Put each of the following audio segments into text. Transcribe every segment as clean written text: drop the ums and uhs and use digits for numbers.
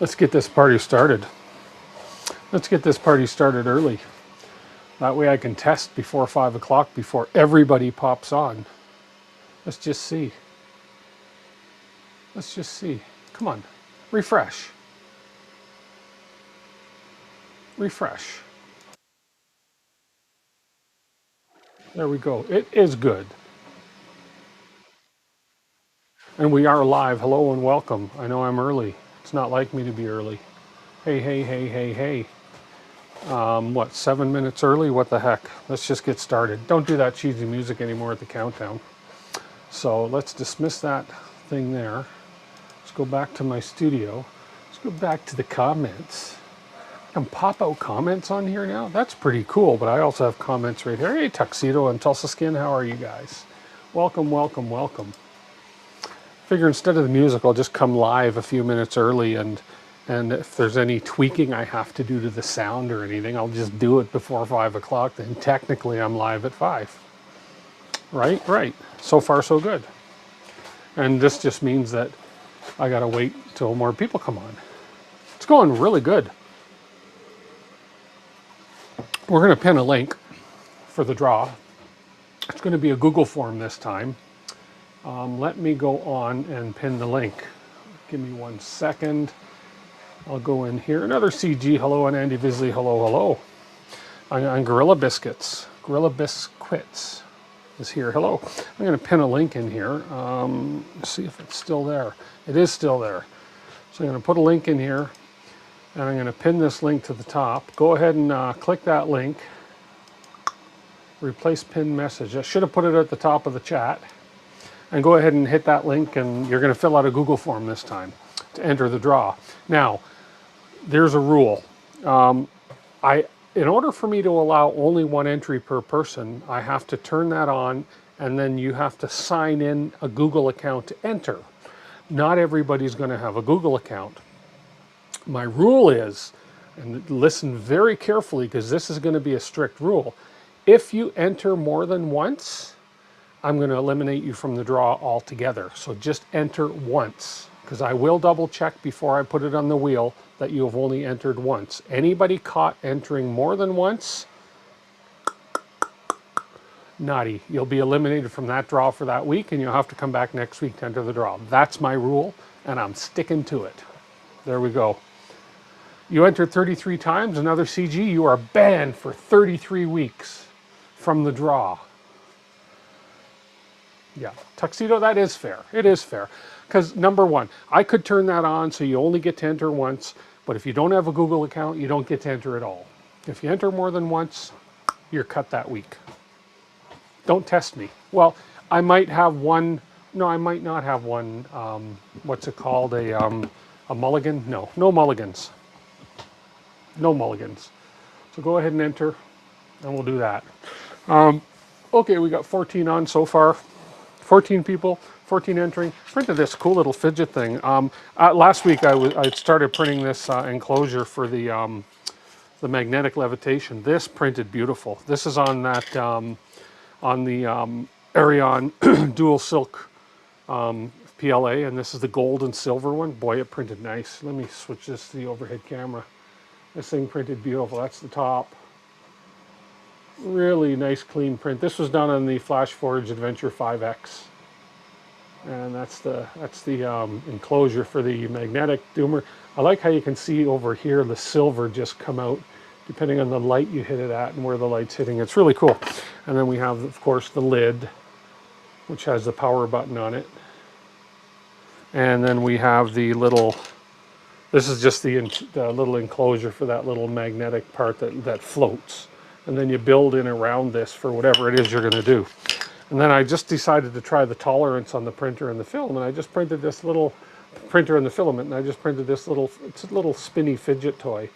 Let's get this party started. Let's get this party started early. That way I can test before 5 o'clock, before everybody pops on. Let's just see. Let's just see. Come on. Refresh. Refresh. There we go. It is good. And we are live. Hello and welcome. I know I'm early. It's not like me to be early. Hey, hey, hey, hey, hey. What, 7 minutes early? What the heck? Let's just get started. Don't do that cheesy music anymore at the countdown. So let's dismiss that thing there. Let's go back to my studio. Let's go back to the comments. I can pop out comments on here now. That's pretty cool, but I also have comments right here. Hey, Tuxedo and Tulsa Skin, how are you guys? Welcome, welcome, welcome. Figure instead of the music, I'll just come live a few minutes early, and if there's any tweaking I have to do to the sound or anything, I'll just do it before 5 o'clock. Then technically I'm live at 5. Right? Right. So far, so good. And this just means that I gotta wait till more people come on. It's going really good. We're gonna pin a link for the draw. It's gonna be a Google form this time. Let me go on and pin the link. Give me 1 second. I'll go in here. Another CG, hello, and Andy Visley, hello, hello. On Gorilla Biscuits. Gorilla Biscuits is here, hello. I'm gonna pin a link in here. See if it's still there. It is still there. So I'm gonna put a link in here, and I'm gonna pin this link to the top. Go ahead and click that link. Replace pin message. I should have put it at the top of the chat. And go ahead and hit that link, and you're going to fill out a Google form this time to enter the draw. Now, there's a rule. In order for me to allow only 1 entry per person, I have to turn that on, and then you have to sign in a Google account to enter. Not everybody's going to have a Google account. My rule is, and listen very carefully because this is going to be a strict rule, if you enter more than once, I'm going to eliminate you from the draw altogether. So just enter once, because I will double check before I put it on the wheel that you have only entered once. Anybody caught entering more than once, naughty. You'll be eliminated from that draw for that week, and you'll have to come back next week to enter the draw. That's my rule, and I'm sticking to it. There we go. You entered 33 times, another CG, you are banned for 33 weeks from the draw. Yeah, Tuxedo, that is fair. It is fair. Because number 1, I could turn that on so you only get to enter once, but if you don't have a Google account, you don't get to enter at all. If you enter more than once, you're cut that week. Don't test me. Well, I might have one, no, I might not have one, what's it called, a mulligan? No, no mulligans. No mulligans. So go ahead and enter, and we'll do that. Okay, we got 14 on so far. 14 people, 14 entering. Printed this cool little fidget thing. Last week I started printing this enclosure for the magnetic levitation. This printed beautiful. This is on that on the Arion dual silk PLA, and this is the gold and silver one. Boy, it printed nice. Let me switch this to the overhead camera. This thing printed beautiful. That's the top. Really nice clean print. This was done on the Flash Forge Adventure 5X, and that's the enclosure for the magnetic doomer. I like how you can see over here the silver just come out depending on the light you hit it at and where the light's hitting. It's really cool. And then we have, of course, the lid, which has the power button on it. And then we have the little, this is just the little enclosure for that little magnetic part that floats. And then you build in around this for whatever it is you're going to do. And then I just decided to try the tolerance on the printer and the film, and I just printed this little printer and the filament, and I just printed this little, it's a little spinny fidget toy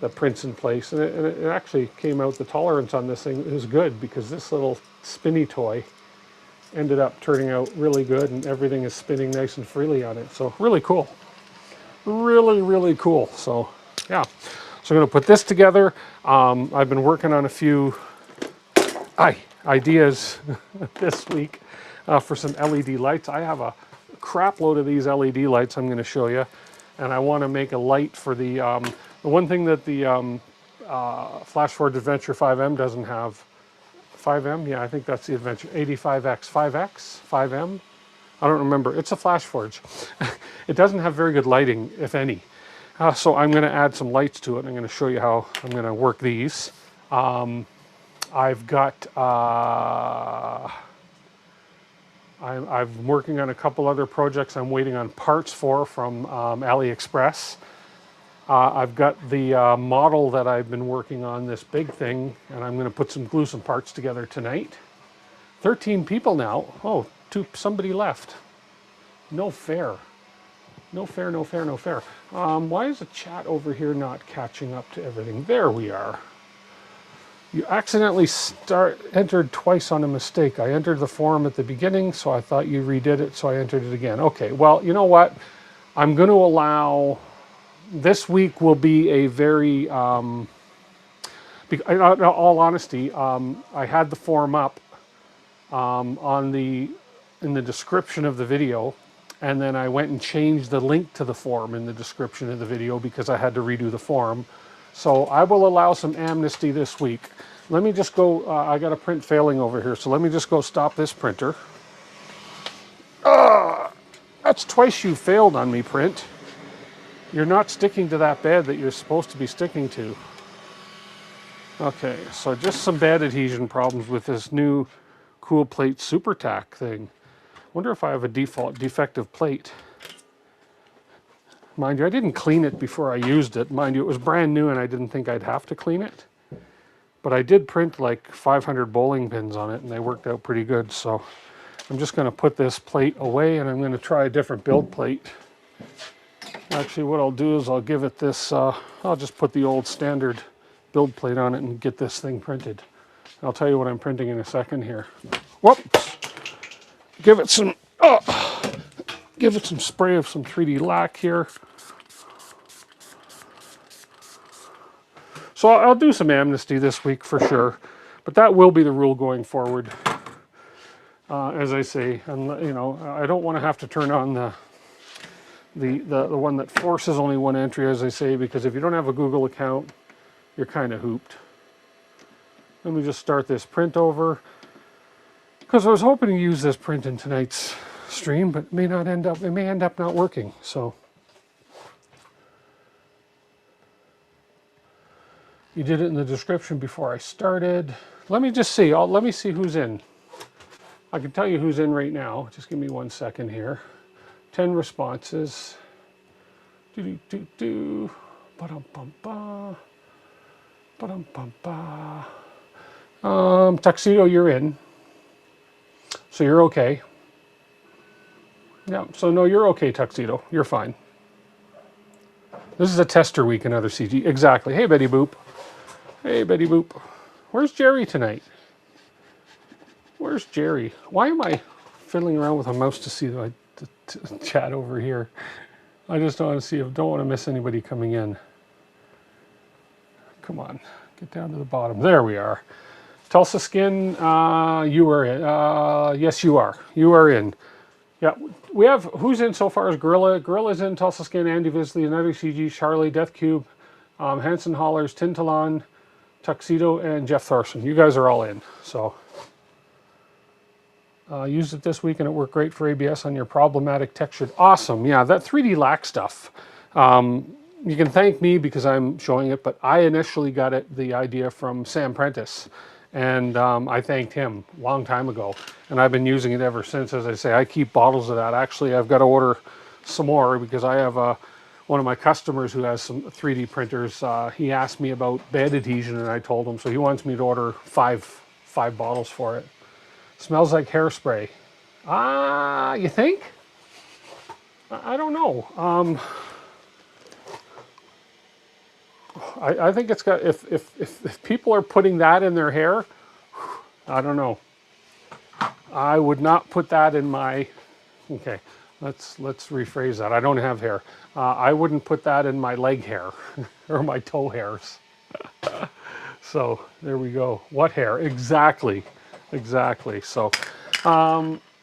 that prints in place. And it actually came out, the tolerance on this thing is good, because this little spinny toy ended up turning out really good, and everything is spinning nice and freely on it. So really cool. Really, really cool. So yeah. So I'm going to put this together. I've been working on a few ideas this week for some LED lights. I have a crap load of these LED lights I'm going to show you. and I want to make a light for the one thing that the Flashforge Adventure 5M doesn't have. 5M? Yeah, I think that's the Adventure 85X. 5X? 5M? I don't remember. It's a Flashforge. It doesn't have very good lighting, if any. So I'm going to add some lights to it. I'm going to show you how I'm going to work these. I've got, I'm working on a couple other projects I'm waiting on parts for from AliExpress. I've got the model that I've been working on, this big thing, and I'm going to glue some parts together tonight. 13 people now. Oh, somebody left. No fair. No fair, no fair, no fair. Why is the chat over here not catching up to everything? There we are. You accidentally entered twice on a mistake. I entered the form at the beginning, so I thought you redid it, so I entered it again. Okay, well, you know what? I'm going to allow... This week will be a very... in all honesty, I had the form up in the description of the video, and then I went and changed the link to the form in the description of the video because I had to redo the form. So I will allow some amnesty this week. Let me just go, I got a print failing over here, so let me just go stop this printer. That's twice you failed on me, print. You're not sticking to that bed that you're supposed to be sticking to. Okay, so just some bed adhesion problems with this new Cool Plate Super Tack thing. Wonder if I have a defective plate. Mind you, I didn't clean it before I used it. Mind you, it was brand new and I didn't think I'd have to clean it. But I did print like 500 bowling pins on it and they worked out pretty good. So I'm just going to put this plate away and I'm going to try a different build plate. Actually, what I'll do is I'll give it this, I'll just put the old standard build plate on it and get this thing printed. I'll tell you what I'm printing in a second here. Whoops! Give it some spray of some 3D lac here. So I'll do some amnesty this week for sure, but that will be the rule going forward. As I say, and you know, I don't want to have to turn on the one that forces only one entry, as I say, because if you don't have a Google account, you're kind of hooped. Let me just start this print over, because I was hoping to use this print in tonight's stream, but it may end up not working. So you did it in the description before I started. Let me just see. Let me see who's in. I can tell you who's in right now. Just give me 1 second here. 10 responses. Do-do-do-do. Ba-dum-bum-ba. Ba-dum-bum-ba. Tuxedo, you're in. So you're okay. Yeah, so no, you're okay, Tuxedo. You're fine. This is a tester week in other CG. Exactly. Hey, Betty Boop. Hey, Betty Boop. Where's Jerry tonight? Where's Jerry? Why am I fiddling around with a mouse to see the chat over here? I just don't want to see if don't want to miss anybody coming in. Come on, get down to the bottom. There we are. Tulsa Skin, you are in. Yes, you are. You are in. Yeah, we have, who's in so far as Gorilla? Gorilla's in, Tulsa Skin, Andy Visley, Another CG, Charlie, Death Cube, Hanson Hollers, Tintalon, Tuxedo, and Jeff Thorson. You guys are all in. So used it this week and it worked great for ABS on your problematic textured. Awesome. Yeah, that 3D lac stuff. You can thank me because I'm showing it, but I initially got the idea from Sam Prentice. And I thanked him a long time ago. And I've been using it ever since. As I say, I keep bottles of that. Actually, I've got to order some more because I have one of my customers who has some 3D printers. He asked me about bed adhesion and I told him. So he wants me to order five bottles for it. Smells like hairspray. You think? I don't know. I think it's got, if people are putting that in their hair, I don't know. I would not put that in my, okay, let's rephrase that. I don't have hair. I wouldn't put that in my leg hair or my toe hairs. So there we go. What hair? Exactly. Exactly. So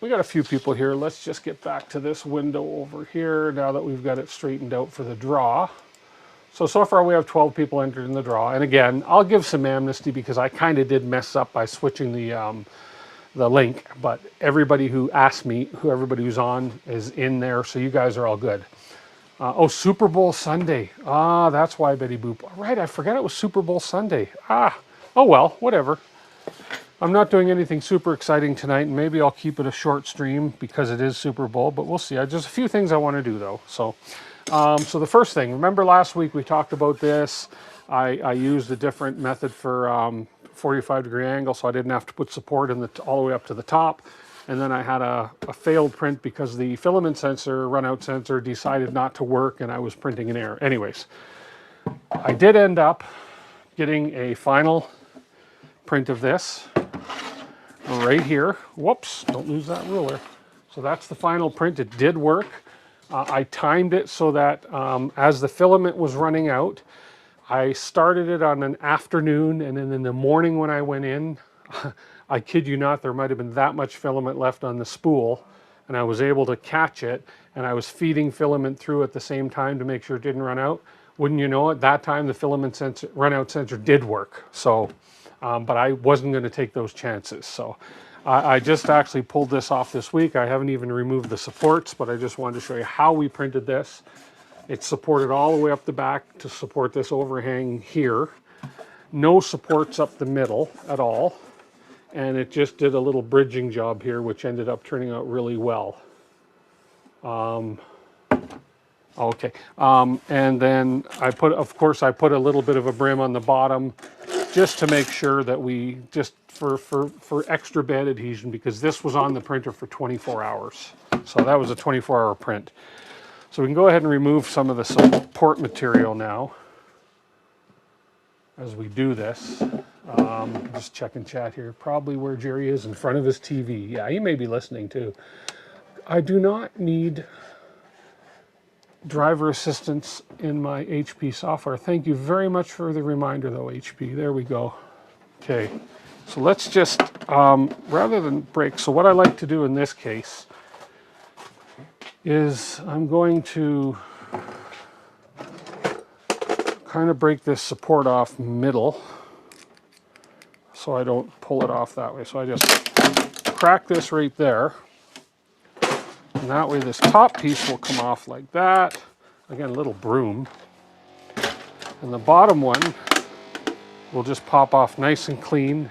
we got a few people here. Let's just get back to this window over here now that we've got it straightened out for the draw. So far we have 12 people entered in the draw. And again, I'll give some amnesty because I kind of did mess up by switching the link, but everybody who asked me, everybody who's on is in there, so you guys are all good. Oh, Super Bowl Sunday. Ah, that's why, Betty Boop. All right, I forgot it was Super Bowl Sunday. Ah, oh well, whatever. I'm not doing anything super exciting tonight, and maybe I'll keep it a short stream because it is Super Bowl, but we'll see. There's a few things I want to do, though. So the first thing, remember last week we talked about this. I used a different method for 45-degree angle, so I didn't have to put support in all the way up to the top. And then I had a failed print because the filament sensor, runout sensor, decided not to work, and I was printing in error. Anyways, I did end up getting a final print of this right here. Whoops, don't lose that ruler. So that's the final print. It did work. I timed it so that as the filament was running out, I started it on an afternoon, and then in the morning when I went in, I kid you not, there might have been that much filament left on the spool, and I was able to catch it, and I was feeding filament through at the same time to make sure it didn't run out. Wouldn't you know it, that time the filament sensor, runout sensor did work. So, but I wasn't going to take those chances. So I just actually pulled this off this week. I haven't even removed the supports, but I just wanted to show you how we printed this. It's supported all the way up the back to support this overhang here. No supports up the middle at all. And it just did a little bridging job here, which ended up turning out really well. Okay. And then of course, I put a little bit of a brim on the bottom just to make sure that we, just for extra bed adhesion, because this was on the printer for 24 hours. So that was a 24-hour print. So we can go ahead and remove some of the support material now as we do this. Just checking chat here. Probably where Jerry is, in front of his TV. Yeah, he may be listening too. I do not need driver assistance in my HP software. Thank you very much for the reminder though, HP. There we go. Okay, so let's just, rather than break, so what I like to do in this case is I'm going to kind of break this support off middle so I don't pull it off that way. So I just crack this right there, and that way this top piece will come off like that. Again, a little broom. And the bottom one will just pop off nice and clean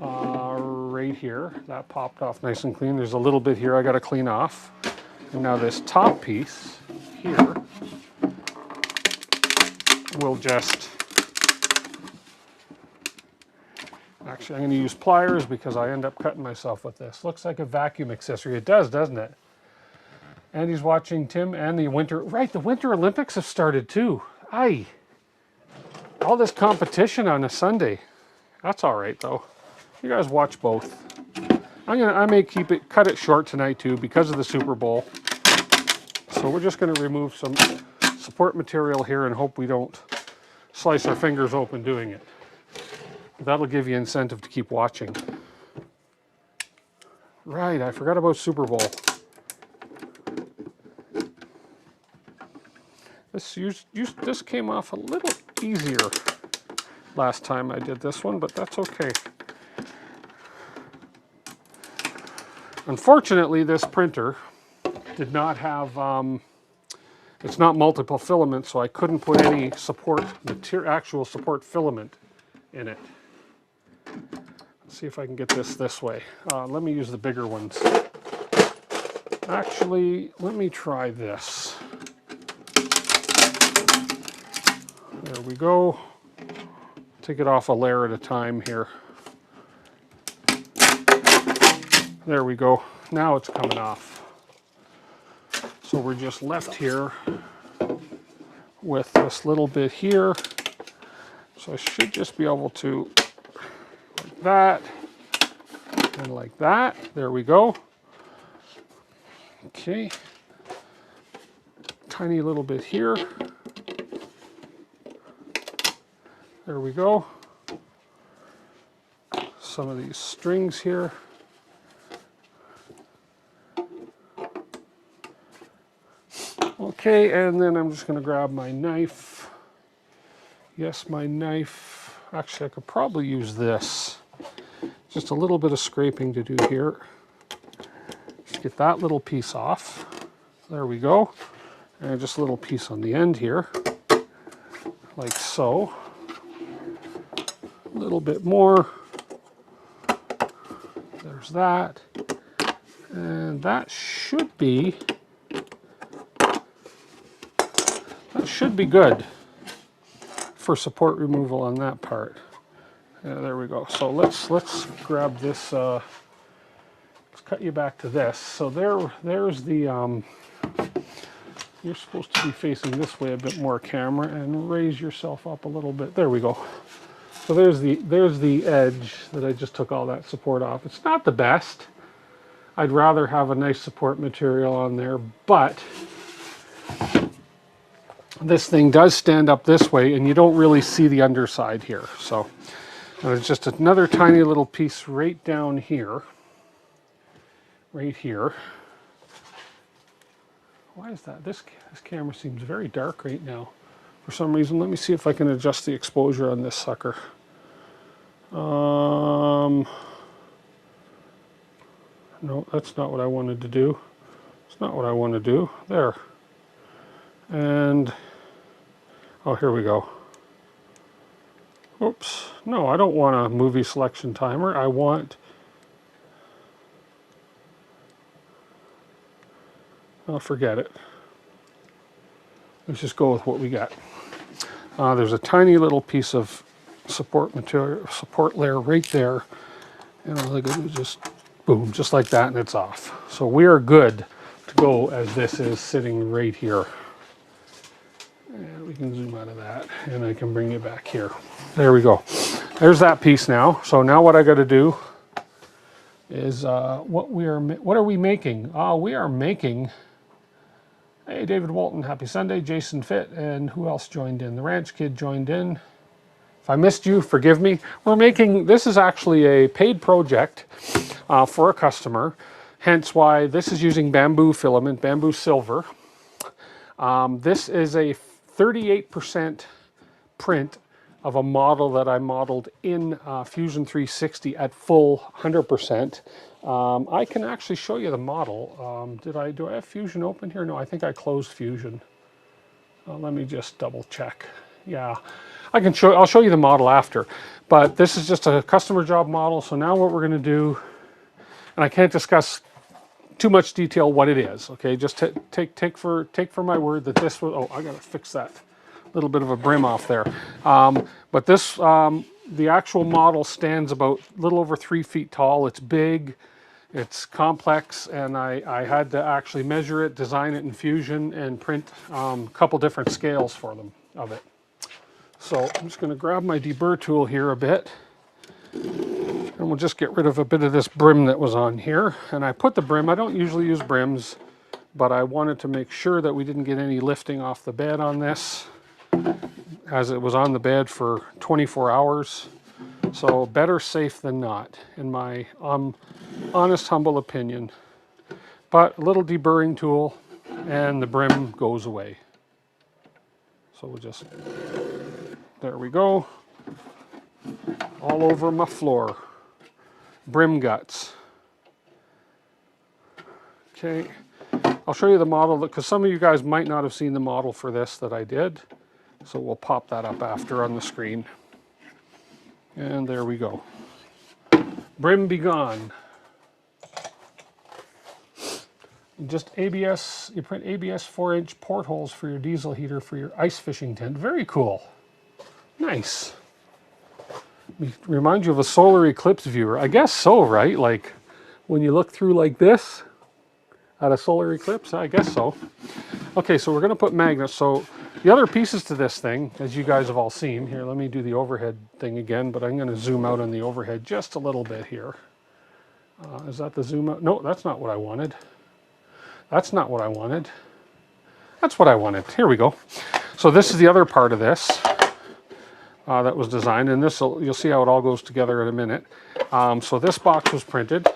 right here. That popped off nice and clean. There's a little bit here I got to clean off. And now this top piece here will just, actually I'm going to use pliers because I end up cutting myself with this. Looks like a vacuum accessory. It does, doesn't it? Andy's watching Tim and the winter, right, the Winter Olympics have started too. Aye. All this competition on a Sunday. That's all right though. You guys watch both. I may cut it short tonight too because of the Super Bowl. So we're just going to remove some support material here and hope we don't slice our fingers open doing it. That'll give you incentive to keep watching. Right, I forgot about Super Bowl. This came off a little easier last time I did this one, but that's okay. Unfortunately, this printer did not have, it's not multiple filament, so I couldn't put any actual support filament in it. Let's see if I can get this way. Let me use the bigger ones. Actually, let me try this. There we go. Take it off a layer at a time here. There we go. Now it's coming off. So we're just left here with this little bit here. So I should just be able to, like that, and like that. There we go. Okay. Tiny little bit here. There we go. Some of these strings here. Okay, and then I'm just going to grab my knife. Yes, my knife. Actually, I could probably use this. Just a little bit of scraping to do here. Just get that little piece off. There we go. And just a little piece on the end here, like so. A little bit more. There's that. And that should be good for support removal on that part. Yeah, there we go. So let's grab this. Let's cut you back to this. So there's the. You're supposed to be facing this way a bit more, camera, and raise yourself up a little bit. There we go. So there's the edge that I just took all that support off. It's not the best. I'd rather have a nice support material on there, but this thing does stand up this way and you don't really see the underside here. So there's just another tiny little piece right down here. Right here. Why is that? This camera seems very dark right now. For some reason, let me see if I can adjust the exposure on this sucker. No, that's not what I wanted to do. It's not what I want to do. There. And, oh, here we go. Oops. No, I don't want a movie selection timer. I want... Oh, forget it. Let's just go with what we got. There's a tiny little piece of support material, support layer right there. And all I gotta do is just, boom, just like that, and it's off. So we are good to go as this is sitting right here. And we can zoom out of that, and I can bring you back here. There we go. There's that piece now. So now what I got to do is what are we making? We are making. Hey, David Walton, happy Sunday. Jason Fitt, and who else joined in? The Ranch Kid joined in. If I missed you, forgive me. We're making, this is actually a paid project for a customer, hence why this is using bamboo filament, bamboo silver. This is a 38% print of a model that I modeled in Fusion 360 at full 100%. I can actually show you the model. Do I have Fusion open here? No, I think I closed Fusion. Let me just double check. Yeah, I'll show you the model after. But this is just a customer job model. So now what we're going to do, and I can't discuss too much detail what it is. Okay, just take for my word that this was. Oh, I got to fix that little bit of a brim off there. But this, the actual model stands about a little over 3 feet tall. It's big, it's complex, and I had to actually measure it, design it in Fusion, and print a couple different scales for them of it. So I'm just going to grab my deburr tool here a bit, and we'll just get rid of a bit of this brim that was on here. And I put the brim, I don't usually use brims, but I wanted to make sure that we didn't get any lifting off the bed on this, as it was on the bed for 24 hours. So better safe than not, in my honest, humble opinion. But a little deburring tool, and the brim goes away. So we'll just, there we go. All over my floor. Brim guts. Okay, I'll show you the model, because some of you guys might not have seen the model for this that I did. So we'll pop that up after on the screen. And there we go. Brim be gone. Just ABS, you print ABS 4-inch portholes for your diesel heater for your ice fishing tent. Very cool. Nice. Reminds you of a solar eclipse viewer. I guess so, right? Like when you look through like this at a solar eclipse, I guess so. Okay, so we're going to put magnets. So the other pieces to this thing, as you guys have all seen, here, let me do the overhead thing again, but I'm going to zoom out on the overhead just a little bit here. Is that the zoom out? No, that's not what I wanted. That's not what I wanted. That's what I wanted. Here we go. So this is the other part of this that was designed, and this you'll see how it all goes together in a minute. So this box was printed.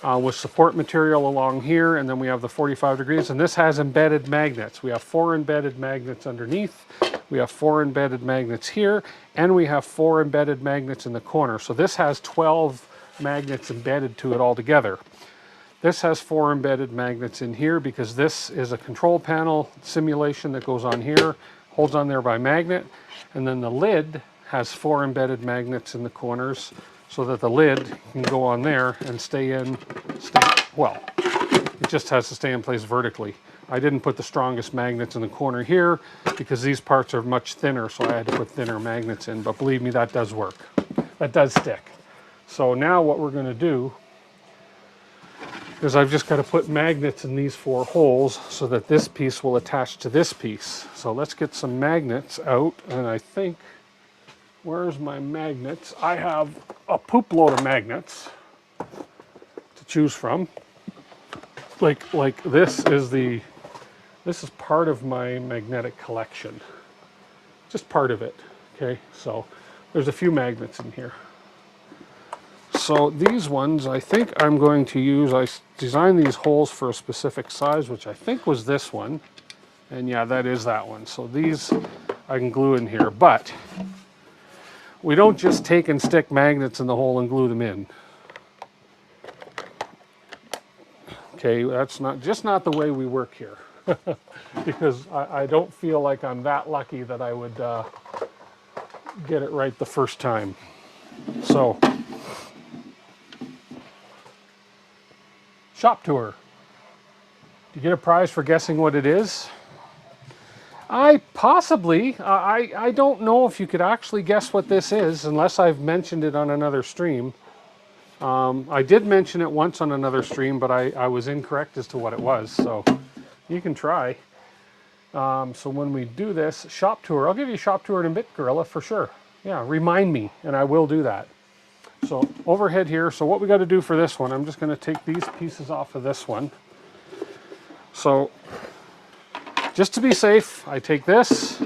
with support material along here, and then we have the 45 degrees, and this has embedded magnets. We have 4 embedded magnets underneath, we have 4 embedded magnets here, and we have 4 embedded magnets in the corner. So this has 12 magnets embedded to it altogether. This has 4 embedded magnets in here because this is a control panel simulation that goes on here, holds on there by magnet, and then the lid has 4 embedded magnets in the corners so that the lid can go on there and well, it just has to stay in place vertically. I didn't put the strongest magnets in the corner here because these parts are much thinner, so I had to put thinner magnets in, but believe me, that does work. That does stick. So now what we're going to do is I've just got to put magnets in these 4 holes so that this piece will attach to this piece. So let's get some magnets out, and I think, where's my magnets? I have a poop load of magnets to choose from. Like this is part of my magnetic collection. Just part of it, okay? So there's a few magnets in here. So these ones, I think I'm going to use, I designed these holes for a specific size, which I think was this one. And yeah, that is that one. So these I can glue in here, but we don't just take and stick magnets in the hole and glue them in. Okay, that's not the way we work here. Because I don't feel like I'm that lucky that I would get it right the first time. So, shop tour. Do you get a prize for guessing what it is? I don't know if you could actually guess what this is unless I've mentioned it on another stream. I did mention it once on another stream, but I was incorrect as to what it was, so you can try. So when we do this shop tour, I'll give you a shop tour in a bit, Gorilla, for sure. Yeah, remind me, and I will do that. So overhead here, so what we got to do for this one, I'm just going to take these pieces off of this one. So just to be safe, I take this,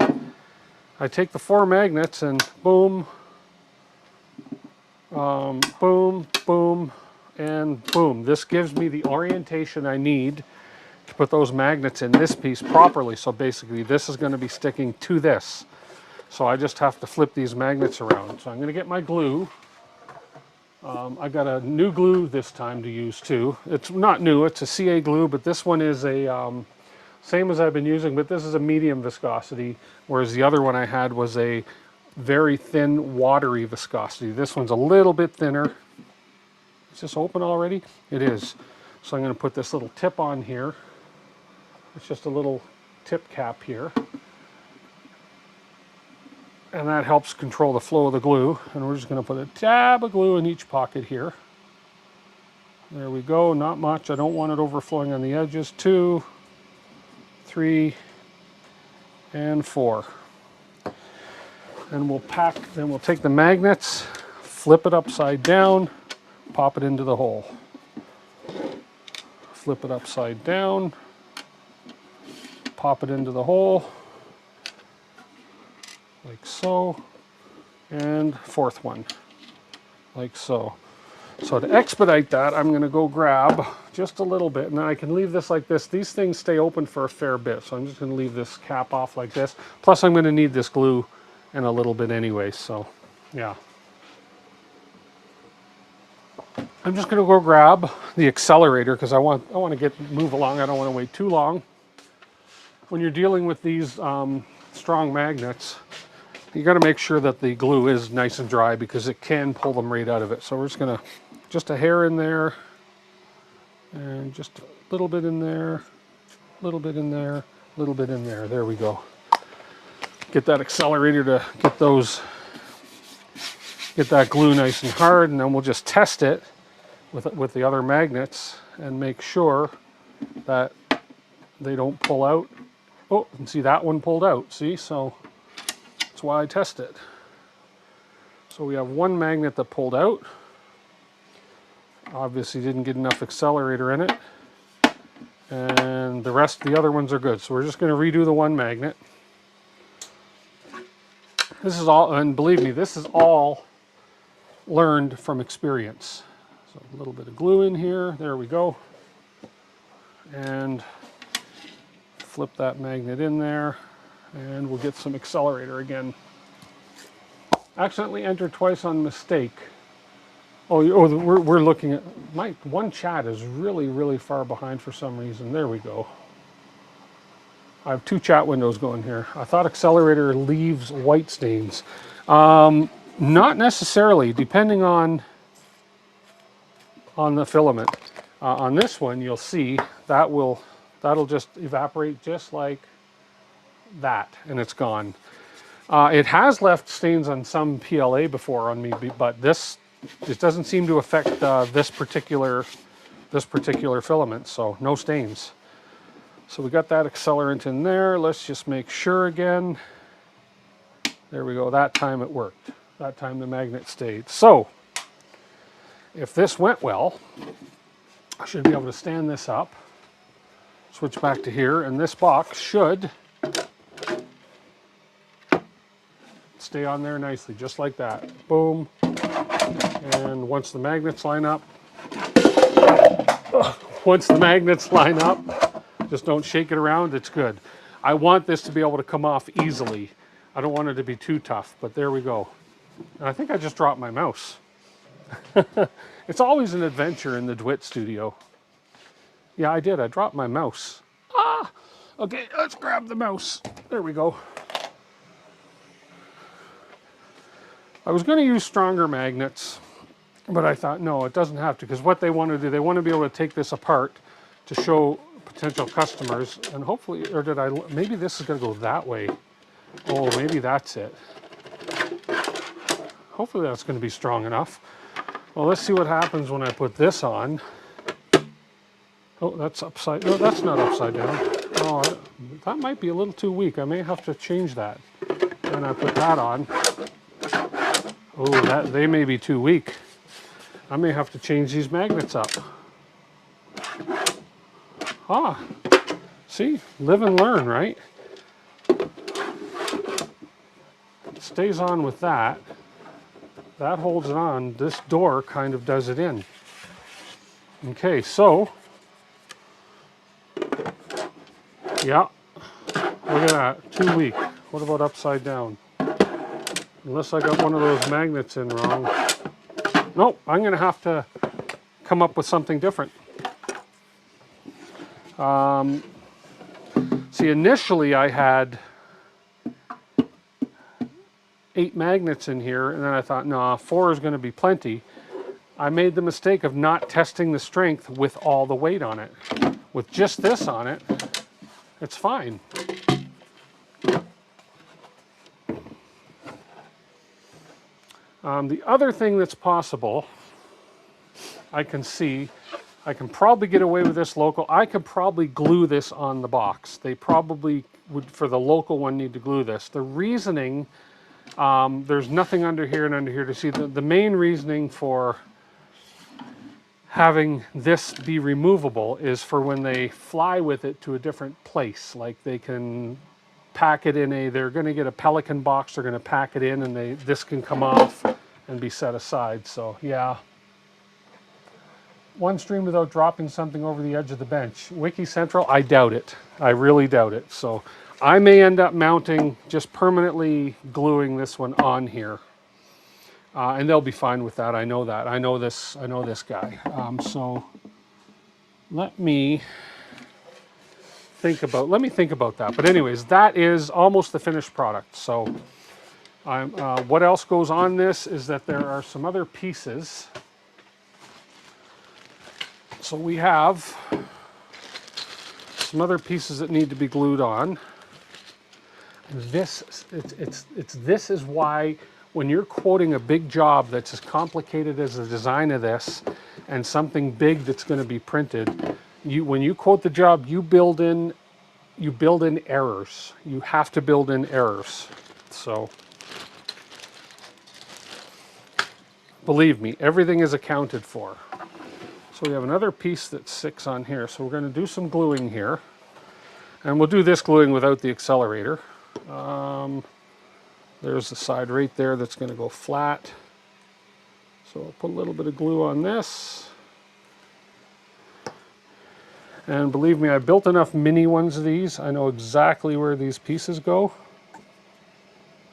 I take the 4 magnets, and boom, boom, boom, and boom. This gives me the orientation I need to put those magnets in this piece properly. So basically this is going to be sticking to this. So I just have to flip these magnets around. So I'm going to get my glue. I got a new glue this time to use too. It's not new, it's a CA glue, but this one is a same as I've been using, but this is a medium viscosity, whereas the other one I had was a very thin, watery viscosity. This one's a little bit thinner. Is this open already? It is. So I'm going to put this little tip on here. It's just a little tip cap here. And that helps control the flow of the glue. And we're just going to put a dab of glue in each pocket here. There we go, not much. I don't want it overflowing on the edges. 2, 3, and 4. And then we'll take the magnets, flip it upside down, pop it into the hole. Flip it upside down, pop it into the hole, like so, and 4th one, like so. So to expedite that, I'm going to go grab just a little bit, and then I can leave this like this. These things stay open for a fair bit, so I'm just going to leave this cap off like this. Plus I'm going to need this glue in a little bit anyway, so yeah. I'm just going to go grab the accelerator because I want to move along. I don't want to wait too long. When you're dealing with these strong magnets, you got to make sure that the glue is nice and dry because it can pull them right out of it. So we're just going to, just a hair in there, and just a little bit in there, a little bit in there, a little bit in there. There we go. Get that accelerator to get that glue nice and hard, and then we'll just test it with the other magnets and make sure that they don't pull out. Oh, and see that one pulled out, see? So that's why I test it. So we have one magnet that pulled out. Obviously didn't get enough accelerator in it. And the rest of the other ones are good. So we're just going to redo the one magnet. This is all, and believe me, this is all learned from experience. So a little bit of glue in here. There we go. And flip that magnet in there. And we'll get some accelerator again. Accidentally entered twice on mistake. We're looking at, my one chat is really far behind for some reason. There we go. I have 2 chat windows going here. I thought accelerator leaves white stains. Not necessarily, depending on the filament. On this one, you'll see that'll just evaporate just like that, and it's gone. It has left stains on some PLA before on me, but it doesn't seem to affect this particular filament, so no stains. So we got that accelerant in there. Let's just make sure again. There we go. That time it worked. That time the magnet stayed. So if this went well, I should be able to stand this up, switch back to here, and this box should stay on there nicely, just like that. Boom. And once the magnets line up, just don't shake it around, it's good. I want this to be able to come off easily. I don't want it to be too tough, but there we go. And I think I just dropped my mouse. It's always an adventure in the DeWitt studio. Yeah, I did. I dropped my mouse. Ah! Okay, let's grab the mouse. There we go. I was going to use stronger magnets, but I thought, no, it doesn't have to, because what they want to do, they want to be able to take this apart to show potential customers, and hopefully, or maybe this is going to go that way. Oh, maybe that's it. Hopefully that's going to be strong enough. Well, let's see what happens when I put this on. Oh, that's upside, no, that's not upside down. Oh, that might be a little too weak. I may have to change that. And I put that on. Oh, they may be too weak. I may have to change these magnets up. Ah, see, live and learn, right? It stays on with that. That holds it on. This door kind of does it in. Okay, so, yeah, look at that, too weak. What about upside down? Unless I got one of those magnets in wrong. Nope, I'm going to have to come up with something different. See, initially I had 8 magnets in here, and then I thought, nah, 4 is going to be plenty. I made the mistake of not testing the strength with all the weight on it. With just this on it, it's fine. The other thing that's possible, I can probably get away with this local. I could probably glue this on the box. They probably would, for the local one, need to glue this. The reasoning, there's nothing under here and under here to see. The main reasoning for having this be removable is for when they fly with it to a different place. Like they can pack it in they're going to get a Pelican box, they're going to pack it in, and this can come off and be set aside. So yeah. One stream without dropping something over the edge of the bench. Wiki Central, I doubt it. I really doubt it. So I may end up mounting, just permanently gluing this one on here. And they'll be fine with that. I know that. I know this guy. So let me think about that. But anyways, that is almost the finished product. So what else goes on this is that there are some other pieces. So we have some other pieces that need to be glued on. This is why when you're quoting a big job that's as complicated as the design of this and something big that's going to be printed, when you quote the job, you build in errors. You have to build in errors. So believe me, everything is accounted for. So we have another piece that sticks on here. So we're going to do some gluing here. And we'll do this gluing without the accelerator. There's the side right there that's going to go flat. So I'll put a little bit of glue on this. And believe me, I built enough mini ones of these. I know exactly where these pieces go.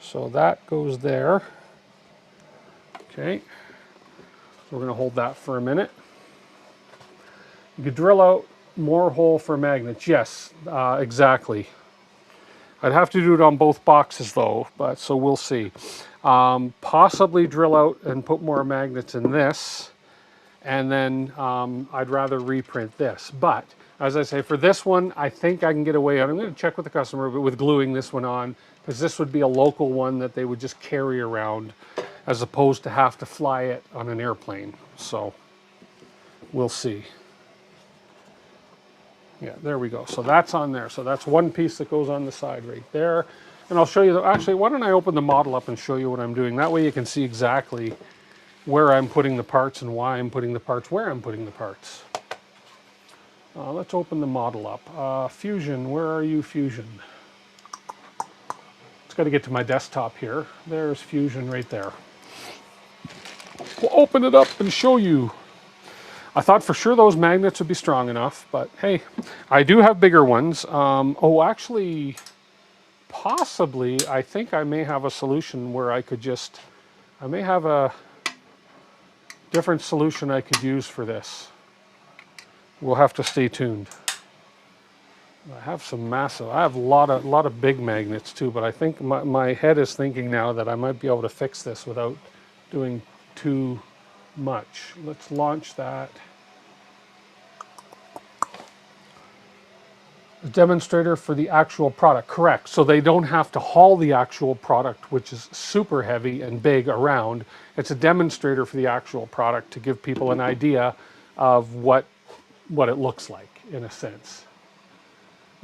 So that goes there. Okay. So we're going to hold that for a minute. You could drill out more hole for magnets. Yes, exactly. I'd have to do it on both boxes though, but so we'll see. Possibly drill out and put more magnets in this, and then I'd rather reprint this. But as I say, for this one, I think I can get away. I'm going to check with the customer with gluing this one on, because this would be a local one that they would just carry around, as opposed to have to fly it on an airplane. So we'll see. Yeah, there we go. So that's on there. So that's one piece that goes on the side right there. And I'll show you, actually, why don't I open the model up and show you what I'm doing? That way you can see exactly where I'm putting the parts and why I'm putting the parts, where I'm putting the parts. Let's open the model up. Fusion, where are you, Fusion? It's got to get to my desktop here. There's Fusion right there. We'll open it up and show you. I thought for sure those magnets would be strong enough, but hey, I do have bigger ones. Oh, actually, possibly, I think I may have a solution where I could just, I may have a different solution I could use for this. We'll have to stay tuned. I have some massive, I have a lot of big magnets too, but I think my head is thinking now that I might be able to fix this without doing too much. Let's launch that. A demonstrator for the actual product, correct. So they don't have to haul the actual product, which is super heavy and big, around. It's a demonstrator for the actual product to give people an idea of what it looks like, in a sense.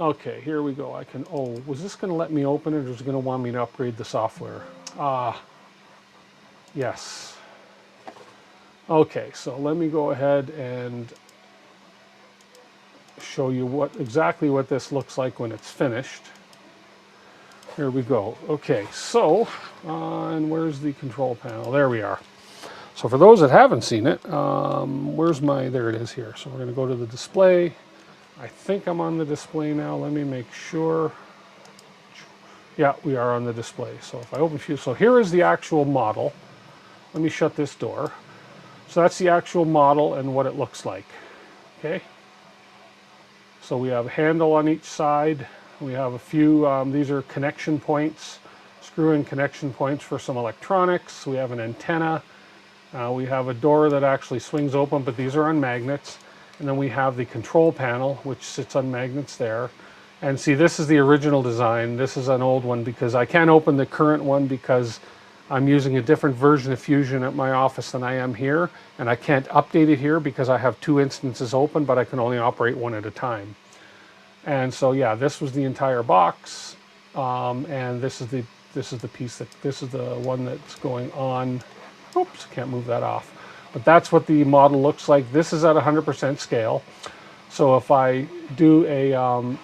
Okay, here we go. I can, oh, was this going to let me open it, or is it going to want me to upgrade the software? Yes. Okay, so let me go ahead and show you exactly what this looks like when it's finished. Here we go. Okay, so, and where's the control panel? There we are. So for those that haven't seen it, where's my, there it is here. So we're going to go to the display. I think I'm on the display now. Let me make sure. Yeah, we are on the display. So if I open Fuse, so here is the actual model. Let me shut this door. So that's the actual model and what it looks like. Okay. So we have a handle on each side. We have a few, these are connection points, screw-in connection points for some electronics. We have an antenna. We have a door that actually swings open, but these are on magnets. And then we have the control panel, which sits on magnets there. And see, this is the original design. This is an old one because I can't open the current one because I'm using a different version of Fusion at my office than I am here. And I can't update it here because I have two instances open, but I can only operate one at a time. And so, yeah, this was the entire box. And this is the piece that, this is the one that's going on. Oops, can't move that off. But that's what the model looks like. This is at 100% scale. So if I do an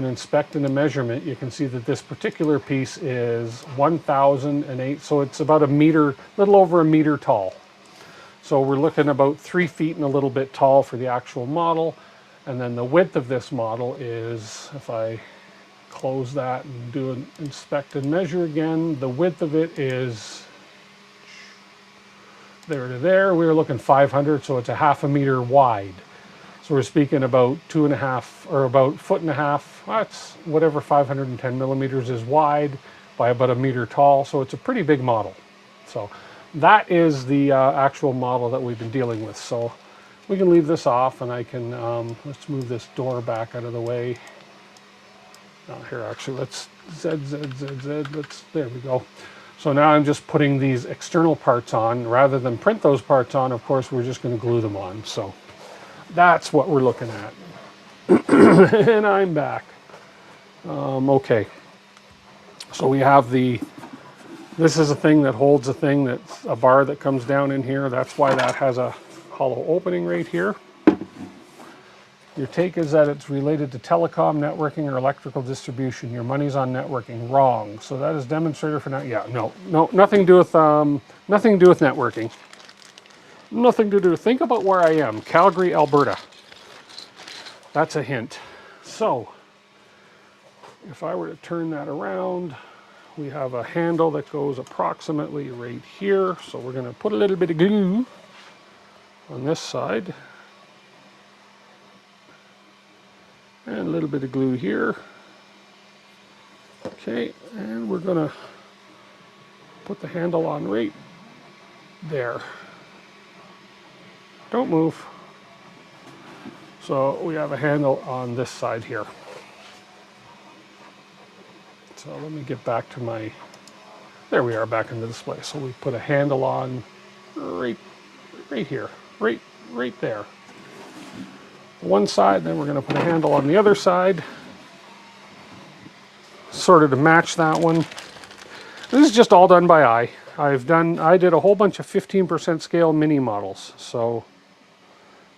inspect and a measurement, you can see that this particular piece is 1,008. So it's about a meter, little over a meter tall. So we're looking about 3 feet and a little bit tall for the actual model. And then the width of this model is, if I close that and do an inspect and measure again, the width of it is there to there. We were looking 500, so it's a half a meter wide. So we're speaking about 2.5 or about 1.5 feet. That's whatever 510 millimeters is wide by about a meter tall. So it's a pretty big model. So that is the actual model that we've been dealing with. So we can leave this off, and I can let's move this door back out of the way. Here, actually, let's Z. There we go. So now I'm just putting these external parts on. Rather than print those parts on, of course, we're just going to glue them on. So that's what we're looking at. And I'm back. Okay. So we have this is a thing that holds a thing, that's a bar that comes down in here. That's why that has a hollow opening right here. Your take is that it's related to telecom, networking, or electrical distribution. Your money's on networking. Wrong. So that is demonstrator for now. Yeah, no, nothing to do with networking. Nothing to do. Think about where I am. Calgary, Alberta. That's a hint. So, if I were to turn that around, we have a handle that goes approximately right here. So we're going to put a little bit of glue on this side. And a little bit of glue here. Okay, and we're going to put the handle on right there. Don't move. So we have a handle on this side here. So let me get back to my, there we are, back in the display. So we put a handle on right here, right there. One side, then we're going to put a handle on the other side, sort of to match that one. This is just all done by eye. I did a whole bunch of 15% scale mini models, so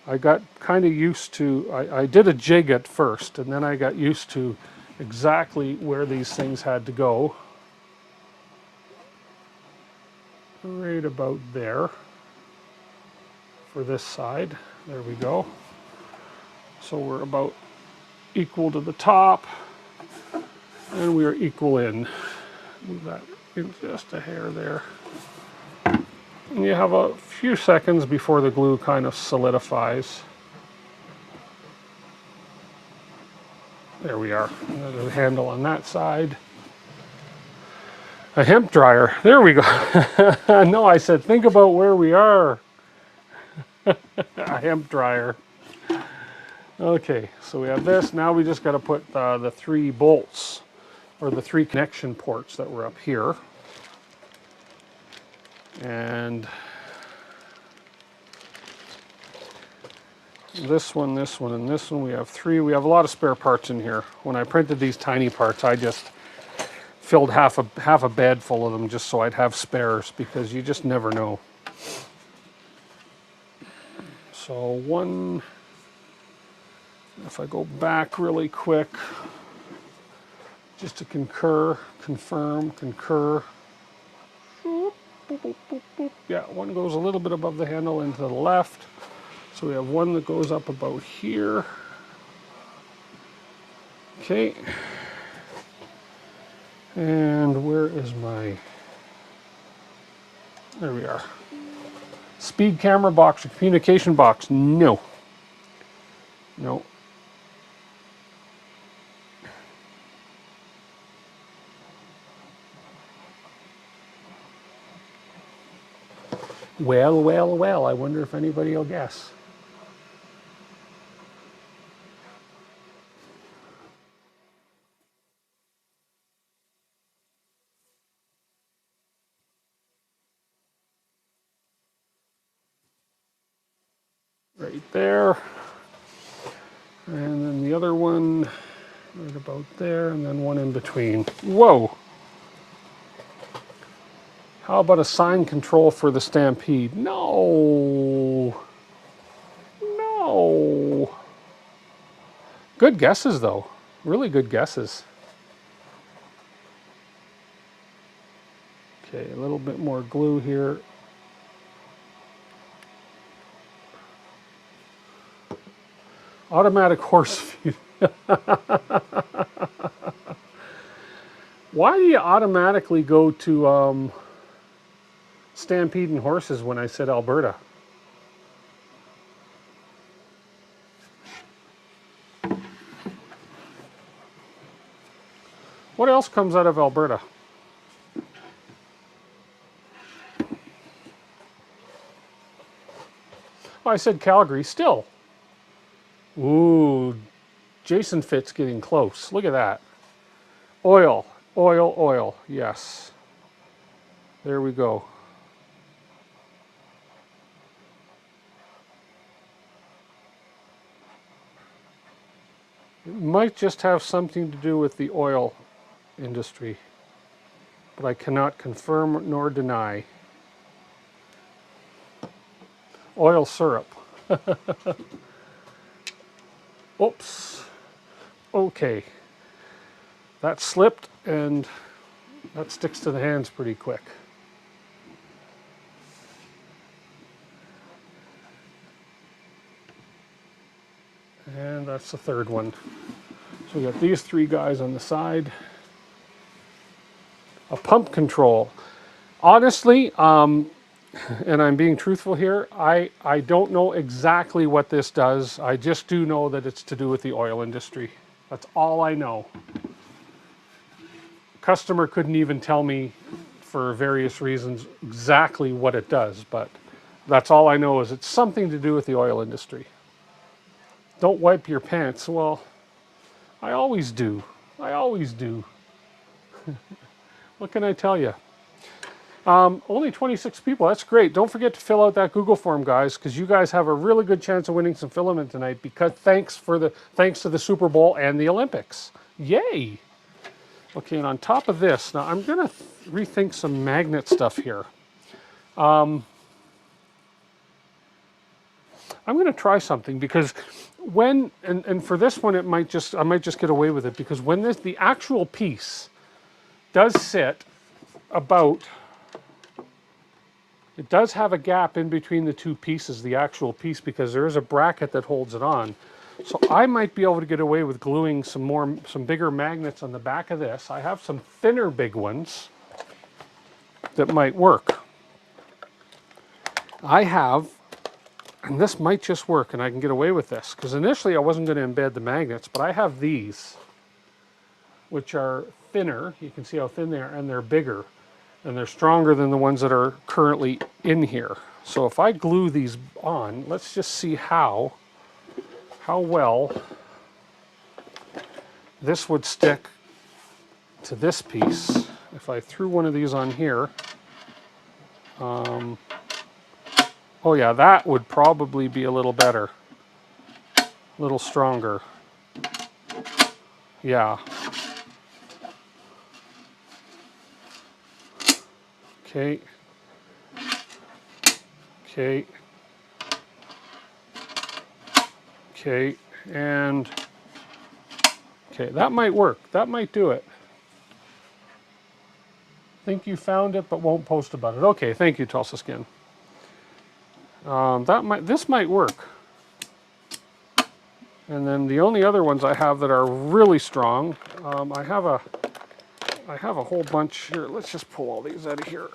I got kind of used to, I did a jig at first, and then I got used to exactly where these things had to go. Right about there for this side. There we go. So we're about equal to the top, and we are equal in. Move that in just a hair there. And you have a few seconds before the glue kind of solidifies. There we are. There's a handle on that side. A hemp dryer. There we go. No, I said think about where we are. A hemp dryer. Okay, so we have this. Now we just got to put the 3 bolts, or the 3 connection ports that were up here. And this one, and this one, we have 3. We have a lot of spare parts in here. When I printed these tiny parts, I just filled half a bed full of them just so I'd have spares, because you just never know. So one, if I go back really quick, just to confirm, concur. Yeah, one goes a little bit above the handle into the left. So we have one that goes up about here. Okay. And where is my, there we are. Speed camera box or communication box? No. No. Well, well, well, I wonder if anybody will guess. Right there. And then the other one right about there, and then one in between. Whoa! How about a sign control for the Stampede? No! No! Good guesses, though. Really good guesses. Okay, a little bit more glue here. Automatic horse feed. Why do you automatically go to Stampede and horses when I said Alberta? What else comes out of Alberta? Oh, I said Calgary still. Ooh, Jason Fitz getting close. Look at that. Oil, oil, oil. Yes. There we go. It might just have something to do with the oil industry, but I cannot confirm nor deny. Oil syrup. Oops. Okay. That slipped, and that sticks to the hands pretty quick. that's the third one. So we got these three guys on the side. A pump control. Honestly, and I'm being truthful here, I don't know exactly what this does. I just do know that it's to do with the oil industry. That's all I know. Customer couldn't even tell me for various reasons exactly what it does, but that's all I know is it's something to do with the oil industry. Don't wipe your pants. Well, I always do. I always do. What can I tell you? Only 26 people. That's great. Don't forget to fill out that Google form, guys, because you guys have a really good chance of winning some filament tonight. Because thanks to the Super Bowl and the Olympics. Yay! Okay, and on top of this, now I'm gonna rethink some magnet stuff here. I'm gonna try something because when and for this one I might just get away with it because when the actual piece does sit about. It does have a gap in between the two pieces, the actual piece, because there is a bracket that holds it on. So I might be able to get away with gluing some bigger magnets on the back of this. I have some thinner big ones that might work. I have, and this might just work and I can get away with this, because initially I wasn't going to embed the magnets, but I have these, which are thinner. You can see how thin they are, and they're bigger. And they're stronger than the ones that are currently in here. So if I glue these on, let's just see how well this would stick to this piece. If I threw one of these on here, oh yeah, that would probably be a little better, a little stronger. Yeah. Okay. Okay. Okay. And okay, that might work. That might do it. Think you found it, but won't post about it. Okay, thank you, Tulsa Skin. This might work. And then the only other ones I have that are really strong, I have a whole bunch here. Let's just pull all these out of here.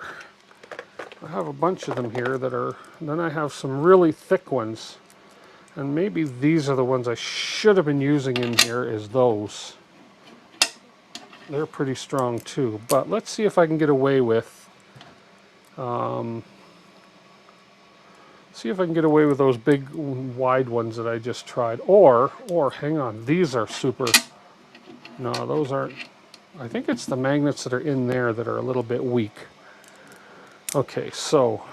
I have a bunch of them here that are, then I have some really thick ones. And maybe these are the ones I should have been using in here is those. They're pretty strong too. But let's see if I can get away with, those big wide ones that I just tried. Or hang on, these are super, no, those aren't. I think it's the magnets that are in there that are a little bit weak. Okay, so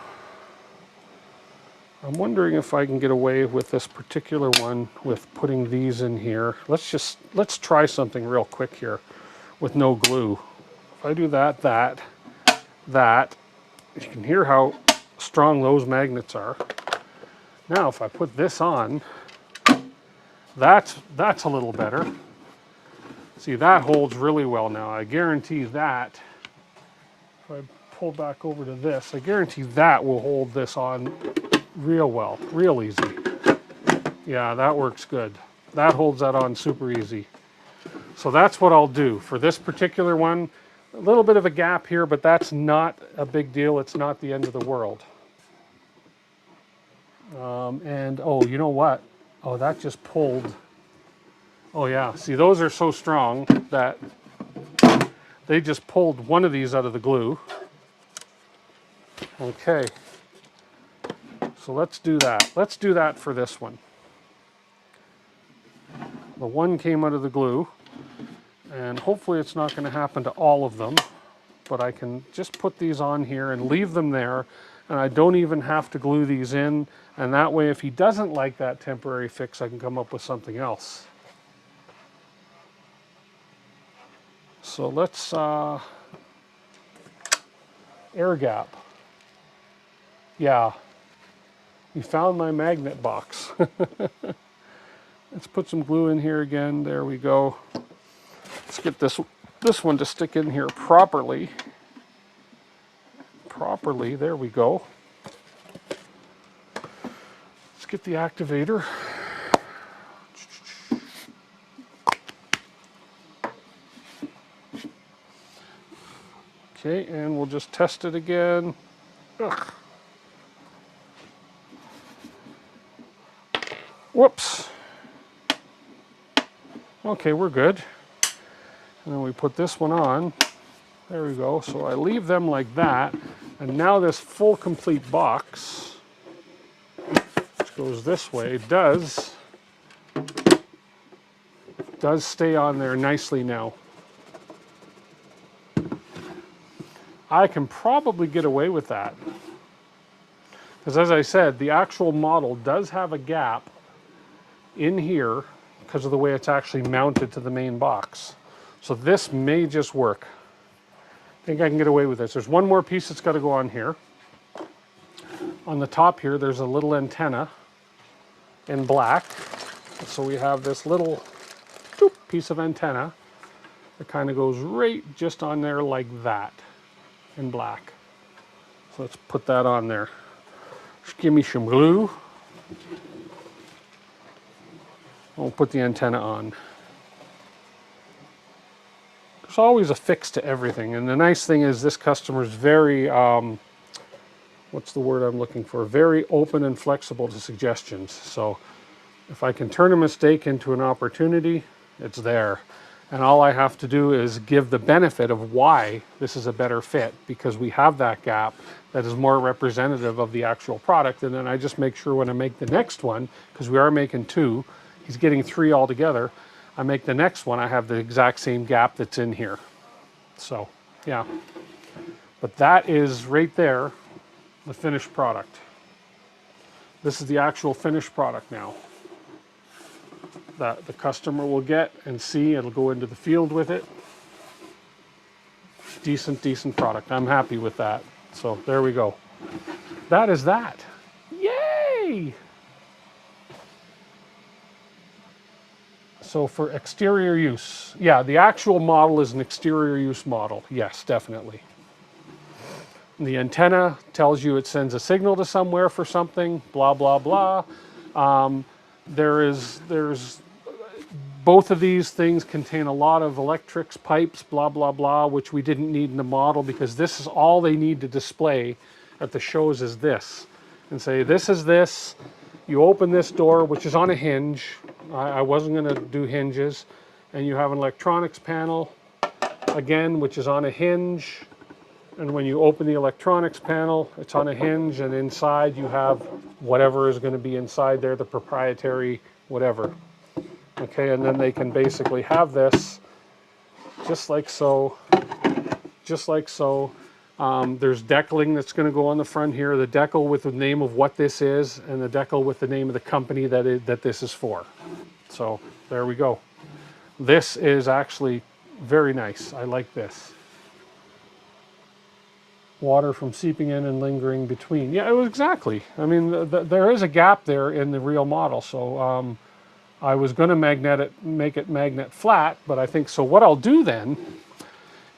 I'm wondering if I can get away with this particular one with putting these in here. Let's try something real quick here with no glue. If I do that, you can hear how strong those magnets are. Now if I put this on, that's a little better. See, that holds really well now. I guarantee that, if I pull back over to this, I guarantee that will hold this on real well, real easy. Yeah, that works good. That holds that on super easy. So that's what I'll do for this particular one. A little bit of a gap here, but that's not a big deal. It's not the end of the world. And oh, you know what? Oh, that just pulled. Oh yeah, see, those are so strong that they just pulled one of these out of the glue. Okay, so let's do that. Let's do that for this one. The one came out of the glue, and hopefully it's not going to happen to all of them, but I can just put these on here and leave them there, and I don't even have to glue these in, and that way if he doesn't like that temporary fix, I can come up with something else. So let's air gap. Yeah, you found my magnet box. Let's put some glue in here again. There we go. Let's get this one to stick in here properly. There we go. Let's get the activator. Okay, and we'll just test it again. Ugh. Whoops. Okay, we're good. And then we put this one on. There we go. So I leave them like that. And now this full complete box, which goes this way, does stay on there nicely now. I can probably get away with that. Because as I said, the actual model does have a gap in here because of the way it's actually mounted to the main box. So this may just work. I think I can get away with this. There's one more piece that's got to go on here. On the top here, there's a little antenna in black. So we have this little piece of antenna that kind of goes right just on there like that in black. So let's put that on there. Just give me some glue. We'll put the antenna on. There's always a fix to everything, and the nice thing is this customer is very, what's the word I'm looking for? Very open and flexible to suggestions. So if I can turn a mistake into an opportunity, it's there. And all I have to do is give the benefit of why this is a better fit, because we have that gap that is more representative of the actual product. And then I just make sure when I make the next one, because we are making 2, he's getting 3 altogether, I make the next one, I have the exact same gap that's in here. So, yeah. But that is right there, the finished product. This is the actual finished product now that the customer will get and see. It'll go into the field with it. Decent product. I'm happy with that. So there we go. That is that. Yay! So for exterior use, yeah, the actual model is an exterior use model. Yes, definitely. The antenna tells you it sends a signal to somewhere for something, blah, blah, blah. There's both of these things contain a lot of electrics, pipes, blah, blah, blah, which we didn't need in the model because this is all they need to display at the shows is this. And say, this is this. You open this door, which is on a hinge. I wasn't going to do hinges. And you have an electronics panel, again, which is on a hinge. And when you open the electronics panel, it's on a hinge, and inside you have whatever is going to be inside there, the proprietary whatever. Okay, and then they can basically have this just like so, just like so. There's decaling that's going to go on the front here, the decal with the name of what this is, and the decal with the name of the company that this is for. So there we go. This is actually very nice. I like this. Water from seeping in and lingering between. Yeah, it was exactly. I mean, there is a gap there in the real model. So I was going to make it magnet flat, but I think so. What I'll do then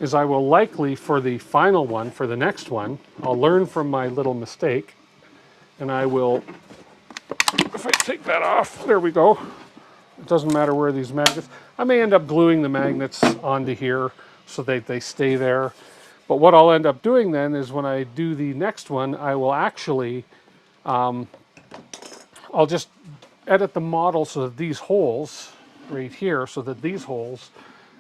is I will likely, for the final one, for the next one, I'll learn from my little mistake, and I will, if I take that off, there we go. It doesn't matter where these magnets, I may end up gluing the magnets onto here so that they stay there. But what I'll end up doing then is when I do the next one, I will actually, I'll just edit the model so that these holes right here, so that these holes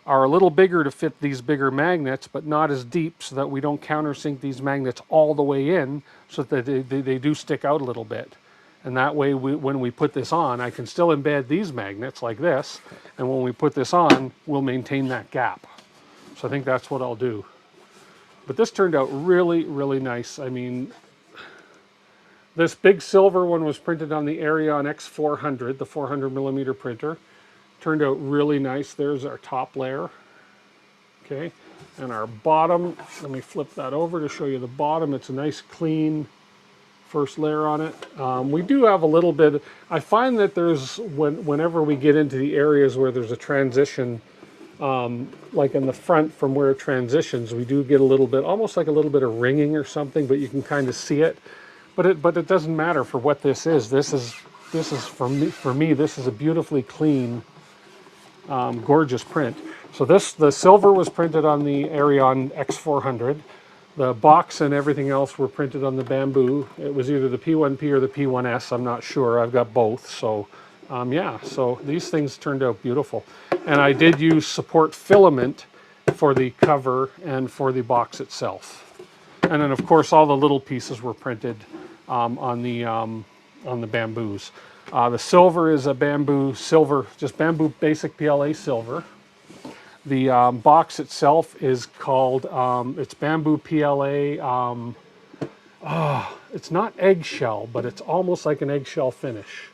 are a little bigger to fit these bigger magnets, but not as deep, so that we don't countersink these magnets all the way in, so that they do stick out a little bit. And that way, when we put this on, I can still embed these magnets like this, and when we put this on, we'll maintain that gap. So I think that's what I'll do. But this turned out really, really nice. I mean, this big silver one was printed on the Arion X400, the 400mm printer. Turned out really nice. There's our top layer. Okay, and our bottom, let me flip that over to show you the bottom. It's a nice clean first layer on it. We do have a little bit, I find that there's, whenever we get into the areas where there's a transition, like in the front from where it transitions, we do get a little bit, almost like a little bit of ringing or something, but you can kind of see it. But it doesn't matter for what this is. This is for me, this is a beautifully clean, gorgeous print. So the silver was printed on the Arion X400. The box and everything else were printed on the bamboo. It was either the P1P or the P1S. I'm not sure. I've got both. So yeah, so these things turned out beautiful. And I did use support filament for the cover and for the box itself. And then of course all the little pieces were printed on the bamboos. The silver is a bamboo silver, just bamboo basic PLA silver. The box itself is called, it's bamboo PLA, it's not eggshell, but it's almost like an eggshell finish.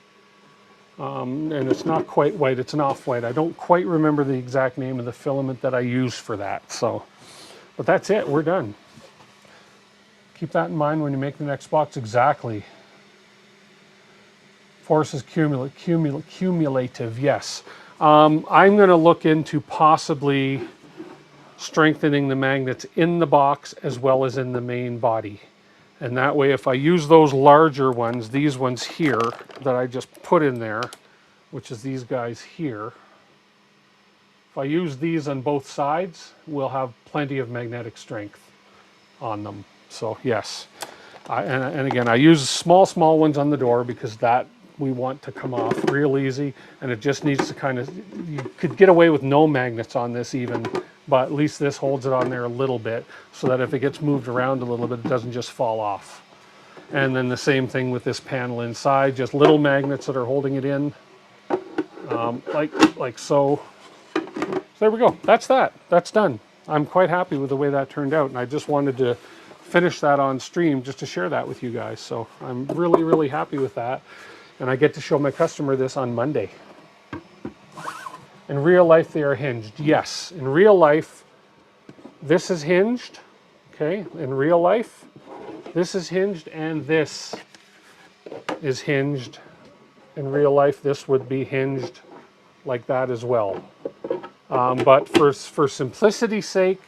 And it's not quite white, it's an off-white. I don't quite remember the exact name of the filament that I used for that. So, but that's it, we're done. Keep that in mind when you make the next box. Exactly. Force is cumulative, yes. I'm going to look into possibly strengthening the magnets in the box as well as in the main body. And that way, if I use those larger ones, these ones here that I just put in there, which is these guys here, if I use these on both sides, we'll have plenty of magnetic strength on them. So yes, and again, I use small ones on the door because that we want to come off real easy, and it just needs to kind of, you could get away with no magnets on this even, but at least this holds it on there a little bit so that if it gets moved around a little bit, it doesn't just fall off. And then the same thing with this panel inside, just little magnets that are holding it in, like so. So there we go, that's done. I'm quite happy with the way that turned out, and I just wanted to finish that on stream just to share that with you guys. So I'm really happy with that. And I get to show my customer this on Monday. In real life, they are hinged. Yes, in real life, this is hinged. Okay, in real life, this is hinged and this is hinged. In real life, this would be hinged like that as well. But for simplicity's sake,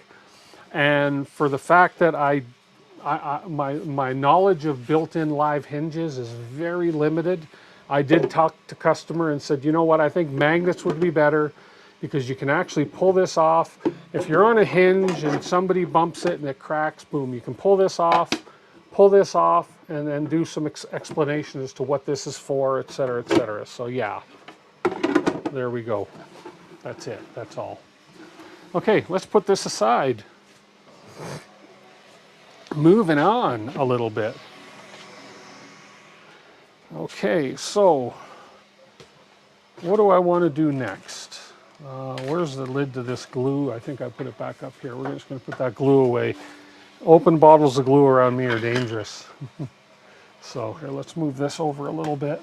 and for the fact that my knowledge of built-in live hinges is very limited, I did talk to customer and said, you know what, I think magnets would be better because you can actually pull this off. If you're on a hinge and somebody bumps it and it cracks, boom, you can pull this off, and then do some explanation as to what this is for, etc., etc. So yeah, there we go. That's it, that's all. Okay, let's put this aside. Moving on a little bit. Okay, so what do I want to do next? Where's the lid to this glue? I think I put it back up here. We're just going to put that glue away. Open bottles of glue around me are dangerous. So here, let's move this over a little bit.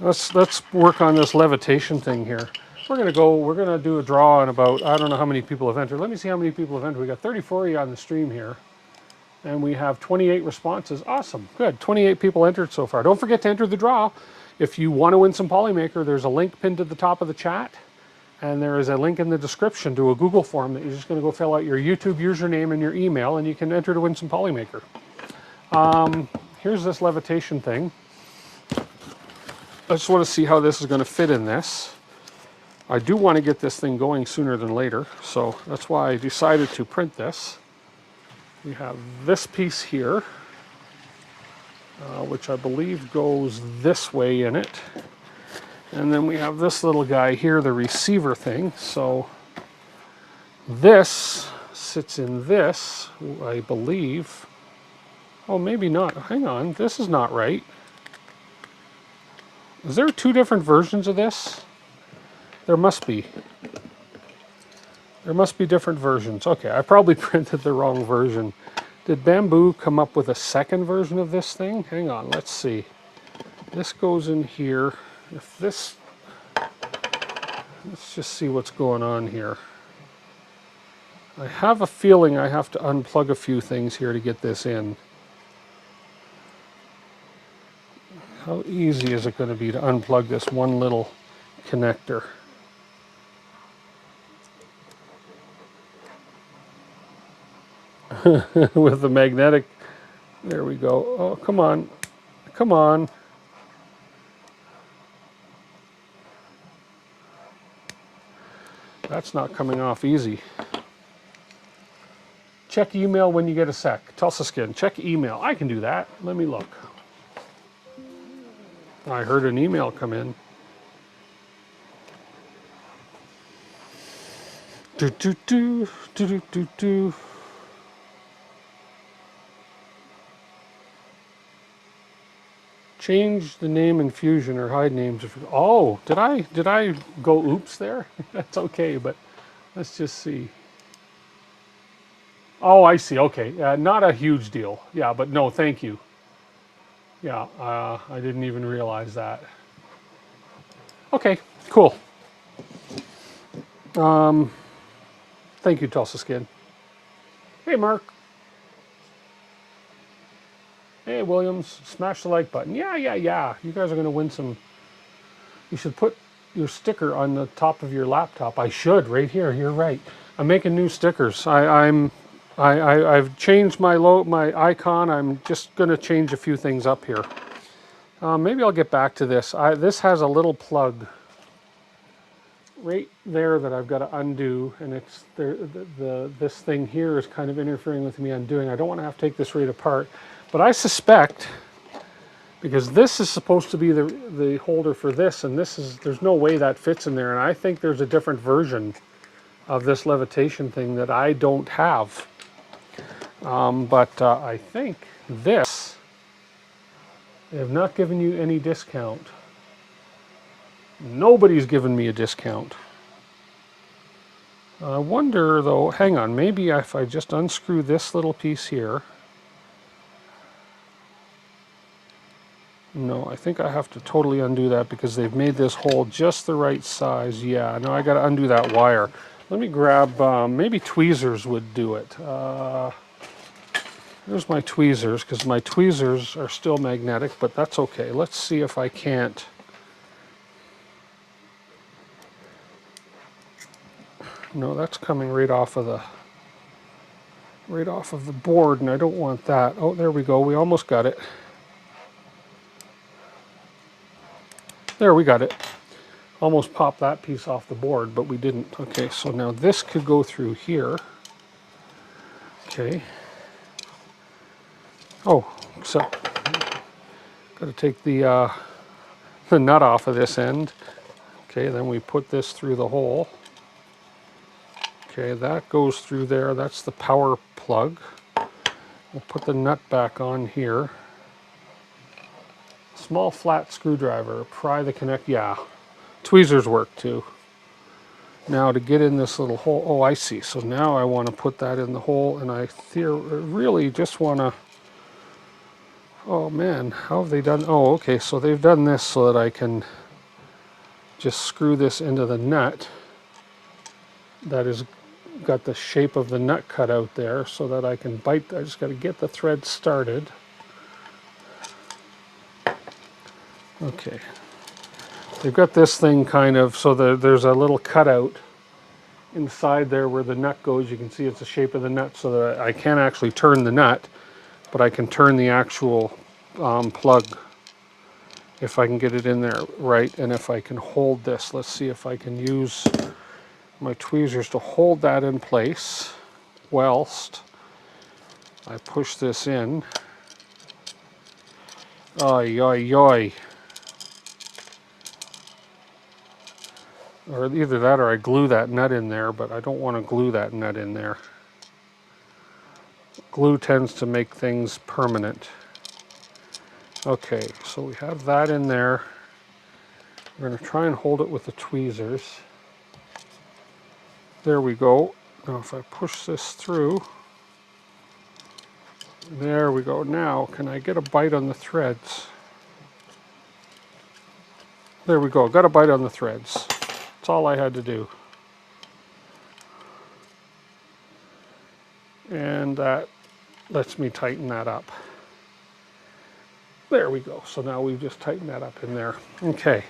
Let's work on this levitation thing here. We're going to do a draw on about, I don't know how many people have entered. Let me see how many people have entered. We got 34 of you on the stream here. And we have 28 responses. Awesome, good. 28 people entered so far. Don't forget to enter the draw. If you want to win some Polymaker, there's a link pinned to the top of the chat. And there is a link in the description to a Google form that you're just going to go fill out your YouTube username and your email, and you can enter to win some Polymaker. Here's this levitation thing. I just want to see how this is going to fit in this. I do want to get this thing going sooner than later, so that's why I decided to print this. We have this piece here, which I believe goes this way in it. And then we have this little guy here, the receiver thing. So this sits in this, I believe. Oh, maybe not. Hang on, this is not right. Is there two different versions of this? There must be. There must be different versions. Okay, I probably printed the wrong version. Did Bamboo come up with a second version of this thing? Hang on, let's see. This goes in here. If this, let's just see what's going on here. I have a feeling I have to unplug a few things here to get this in. How easy is it going to be to unplug this one little connector? With the magnetic, there we go. Oh, come on, come on. That's not coming off easy. Check email when you get a sec. Tulsa Skin, check email. I can do that. Let me look. I heard an email come in. Do, do, do, do, do, do, do. Change the name in Fusion or hide names. Oh, did I go oops there? That's okay, but let's just see. Oh, I see. Okay, not a huge deal. Yeah, but no, thank you. Yeah, I didn't even realize that. Okay, cool. Thank you, Tulsa Skin. Hey, Mark. Hey, Williams. Smash the like button. Yeah, yeah, yeah. You guys are going to win some. You should put your sticker on the top of your laptop. I should, right here. You're right. I'm making new stickers. I've changed my icon. I'm just going to change a few things up here. Maybe I'll get back to this. This has a little plug right there that I've got to undo, and it's this thing here is kind of interfering with me undoing. I don't want to have to take this right apart, but I suspect, because this is supposed to be the holder for this, and there's no way that fits in there, and I think there's a different version of this levitation thing that I don't have. But I think this, they have not given you any discount. Nobody's given me a discount. I wonder though, hang on, maybe if I just unscrew this little piece here. No, I think I have to totally undo that because they've made this hole just the right size. Yeah, no, I got to undo that wire. Let me grab, maybe tweezers would do it. There's my tweezers, because my tweezers are still magnetic, but that's okay. Let's see if I can't. No, that's coming right off of the board, and I don't want that. Oh, there we go. We almost got it. There, we got it. Almost popped that piece off the board, but we didn't. Okay, so now this could go through here. Okay. Oh, so got to take the nut off of this end. Okay, then we put this through the hole. Okay, that goes through there. That's the power plug. We'll put the nut back on here. Small flat screwdriver, pry the connect. Yeah, tweezers work too. Now to get in this little hole, oh, I see. So now I want to put that in the hole, and I really just want to, oh man, how have they done? Oh, okay, so they've done this so that I can just screw this into the nut that is got the shape of the nut cut out there so that I can bite. I just got to get the thread started. Okay, they've got this thing kind of, so there's a little cutout inside there where the nut goes. You can see it's the shape of the nut, so that I can't actually turn the nut, but I can turn the actual plug if I can get it in there right, and if I can hold this. Let's see if I can use my tweezers to hold that in place whilst I push this in. Oy, oy, oy. Or either that or I glue that nut in there, but I don't want to glue that nut in there. Glue tends to make things permanent. Okay, so we have that in there. We're going to try and hold it with the tweezers. There we go. Now if I push this through, there we go. Now, can I get a bite on the threads? There we go, got a bite on the threads. That's all I had to do. And that lets me tighten that up. There we go. So now we've just tightened that up in there. Okay.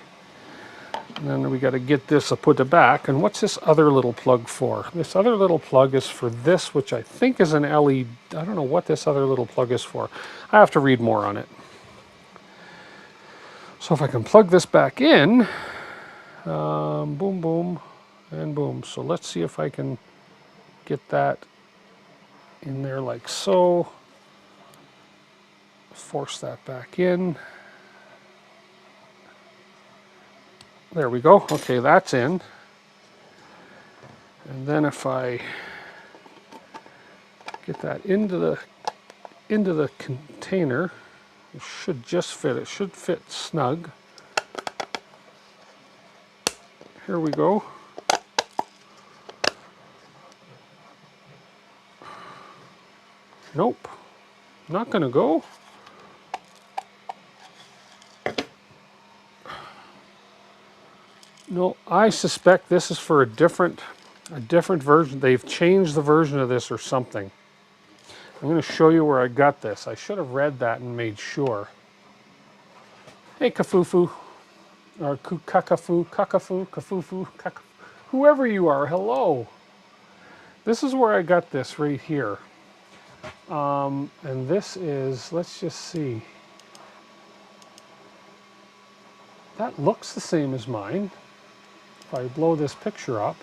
And then we got to get this put back. And what's this other little plug for? This other little plug is for this, which I think is an LED. I don't know what this other little plug is for. I have to read more on it. So if I can plug this back in, boom, boom. and boom. So let's see if I can get that in there like so. Force that back in. There we go. Okay, that's in. And then if I get that into the container, it should just fit. It should fit snug. Here we go. Nope, not gonna go. No, I suspect this is for a different version. They've changed the version of this or something. I'm going to show you where I got this. I should have read that and made sure. Hey, Kafufu, or Kafufu, whoever you are, hello. This is where I got this right here. And this is, let's just see. That looks the same as mine. If I blow this picture up,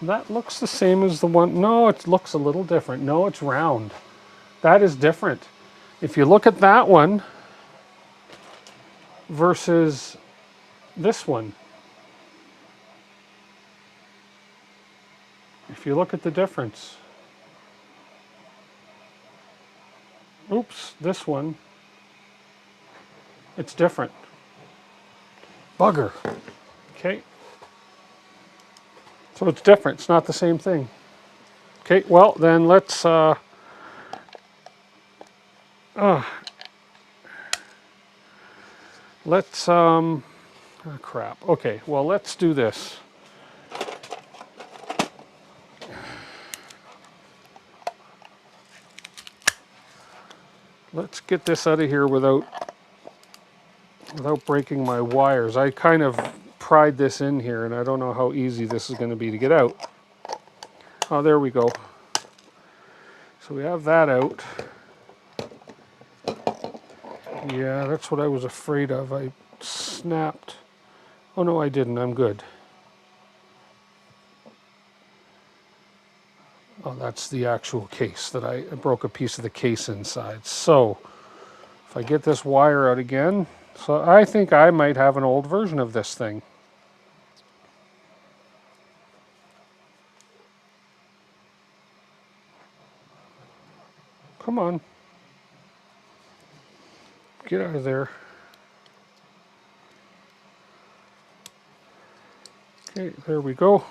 that looks the same as the one. No, it looks a little different. No, it's round. That is different. If you look at that one versus this one, if you look at the difference, oops, this one, it's different. Bugger. Okay. So it's different. It's not the same thing. Okay, well then let's oh crap. Okay, well let's do this. Let's get this out of here without breaking my wires. I kind of pried this in here and I don't know how easy this is going to be to get out. Oh, there we go. So we have that out. Yeah, that's what I was afraid of. I snapped. Oh no, I didn't. I'm good. Oh, that's the actual case that I broke a piece of the case inside. So if I get this wire out again, so I think I might have an old version of this thing. Come on. Get out of there. Okay, there we go.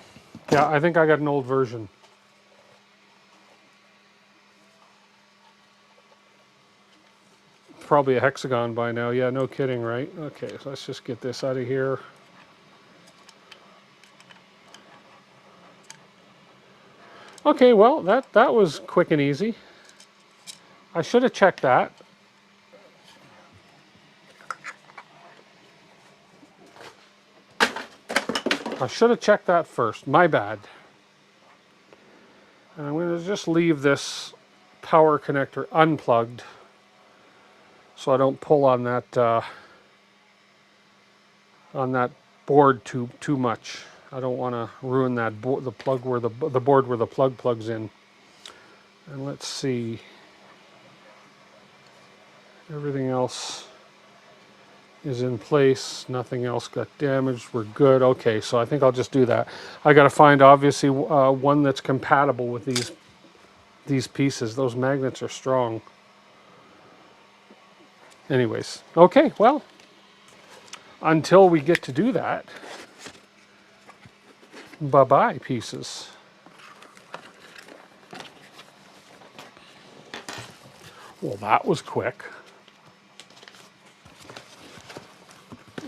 Yeah, I think I got an old version. Probably a hexagon by now. Yeah, no kidding, right? Okay, so let's just get this out of here. Okay, well, that was quick and easy. I should have checked that. I should have checked that first. My bad. And I'm going to just leave this power connector unplugged so I don't pull on that board too much. I don't want to ruin that the plug where the board where the plug plugs in. And let's see. Everything else is in place. Nothing else got damaged. We're good. Okay, so I think I'll just do that. I got to find obviously one that's compatible with these pieces. Those magnets are strong. Anyways, okay, well, until we get to do that, bye-bye pieces. Well, that was quick.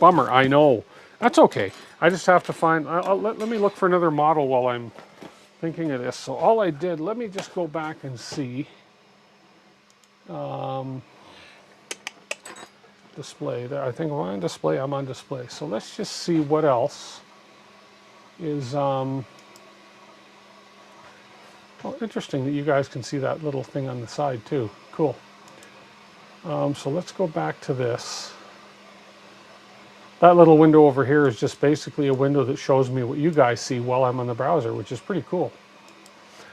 Bummer, I know. That's okay. I just have to find, let me look for another model while I'm thinking of this. So all I did, let me just go back and see. Display there. I think I'm on display. I'm on display. So let's just see what else is. Well, interesting that you guys can see that little thing on the side too. Cool. So let's go back to this. That little window over here is just basically a window that shows me what you guys see while I'm on the browser, which is pretty cool.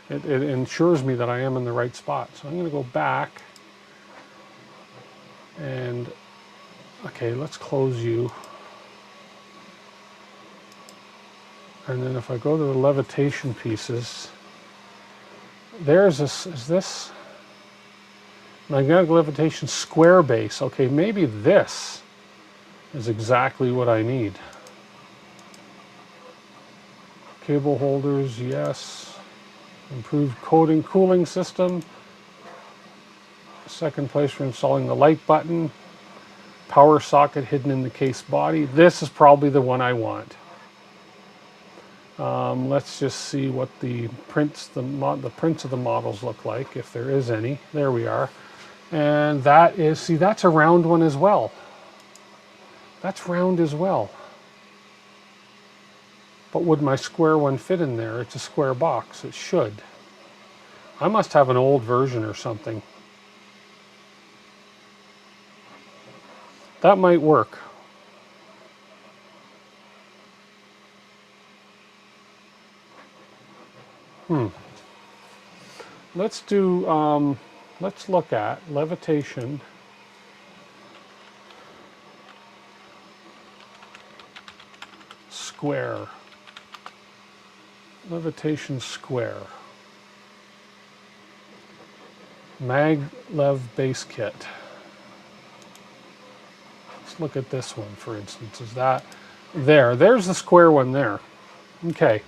It ensures me that I am in the right spot. So I'm going to go back and, okay, let's close you. And then if I go to the levitation pieces, there's this, is this magnetic levitation square base? Okay, maybe this is exactly what I need. Cable holders, yes. Improved coating cooling system. Second place for installing the light button. Power socket hidden in the case body. This is probably the one I want. Let's just see what the prints of the models look like, if there is any. There we are. And that is, see, that's a round one as well. That's round as well. But would my square one fit in there? It's a square box. It should. I must have an old version or something. That might work. Let's do, let's look at levitation. Square. Levitation square. Maglev base kit. Let's look at this one, for instance. Is that there? There's the square one there. Okay.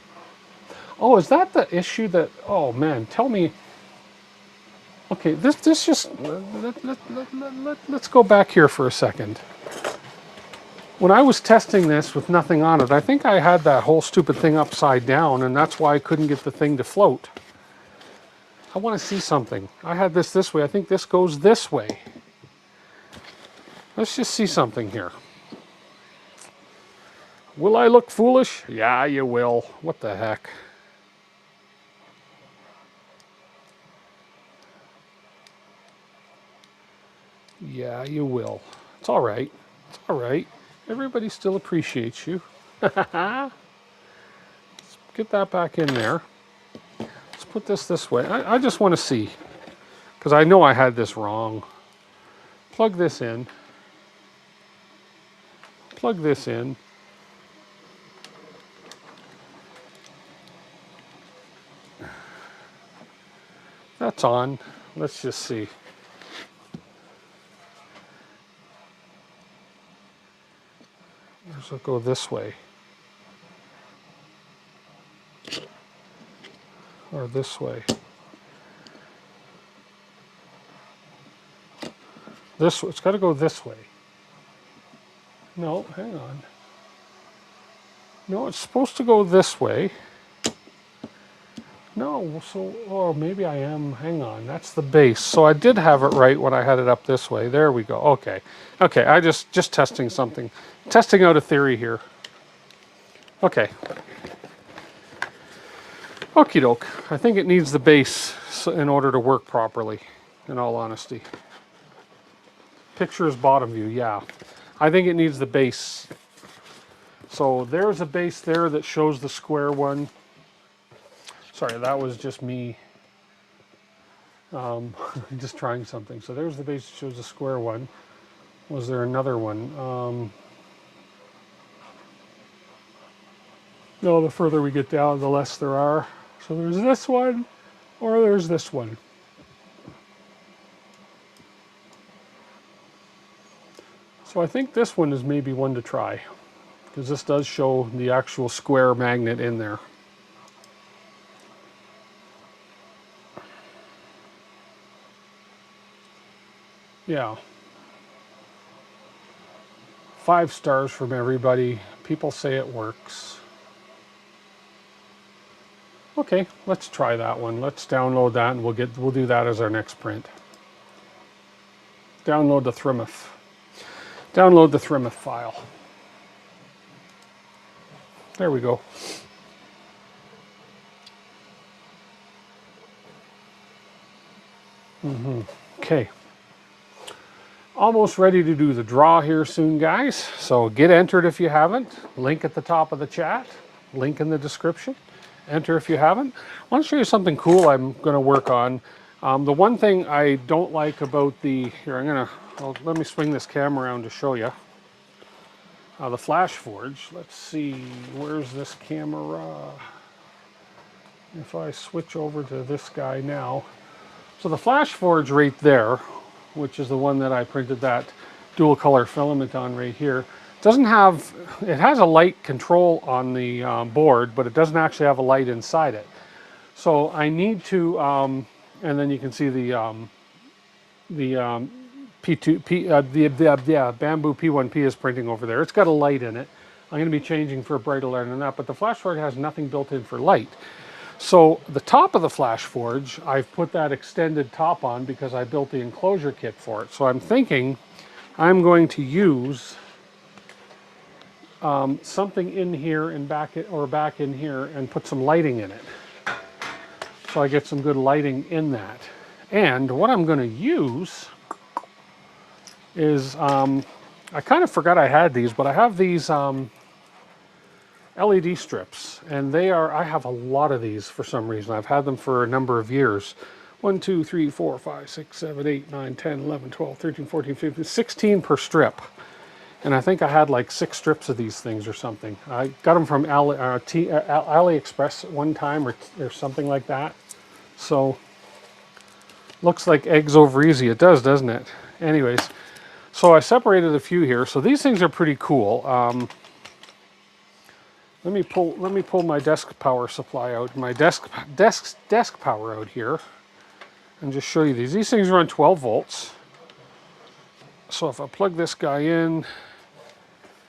Oh, is that the issue that, oh man, tell me. Okay, this just, let's go back here for a second. When I was testing this with nothing on it, I think I had that whole stupid thing upside down, and that's why I couldn't get the thing to float. I want to see something. I had this way. I think this goes this way. Let's just see something here. Will I look foolish? Yeah, you will. What the heck? Yeah, you will. It's all right. It's all right. Everybody still appreciates you. Let's get that back in there. Let's put this way. I just want to see, because I know I had this wrong. Plug this in. Plug this in. That's on. Let's just see. Let's go this way. Or this way. This, it's got to go this way. No, hang on. No, it's supposed to go this way. No, so, or maybe I am, hang on, that's the base. So I did have it right when I had it up this way. There we go, okay. Okay, I just testing something. Testing out a theory here. Okay. Okie doke. I think it needs the base in order to work properly, in all honesty. Picture is bottom view, yeah. I think it needs the base. So there's a base there that shows the square one. Sorry, that was just me just trying something. So there's the base that shows the square one. Was there another one? No, the further we get down, the less there are. So there's this one, or there's this one. So I think this one is maybe one to try, because this does show the actual square magnet in there. Yeah. 5 stars from everybody. People say it works. Okay, let's try that one. Let's download that, and we'll do that as our next print. Download the Thrimith. Download the Thrimith file. There we go. Okay. Almost ready to do the draw here soon, guys. So get entered if you haven't. Link at the top of the chat. Link in the description. Enter if you haven't. I want to show you something cool I'm going to work on. The one thing I don't like about the... Here, let me swing this camera around to show you. The Flash Forge. Let's see, where's this camera? If I switch over to this guy now. So the Flash Forge right there, which is the one that I printed that dual color filament on right here, doesn't have, it has a light control on the board, but it doesn't actually have a light inside it. So I need to, and then you can see the Bamboo P1P is printing over there. It's got a light in it. I'm going to be changing for a brighter light than that, but the Flash Forge has nothing built in for light. So the top of the Flash Forge, I've put that extended top on because I built the enclosure kit for it. So I'm thinking I'm going to use something in here and back in here and put some lighting in it. So I get some good lighting in that. And what I'm going to use is, I kind of forgot I had these, but I have these LED strips, and I have a lot of these for some reason. I've had them for a number of years. 1, 2, 3, 4, 5, 6, 7, 8, 9, 10, 11, 12, 13, 14, 15, 16 per strip. And I think I had like 6 strips of these things or something. I got them from AliExpress at one time or something like that. So, looks like eggs over easy. It does, doesn't it? Anyways, so I separated a few here. So these things are pretty cool. Let me pull my desk power supply out, my desk power out here, and just show you these. These things run 12 volts. So if I plug this guy in,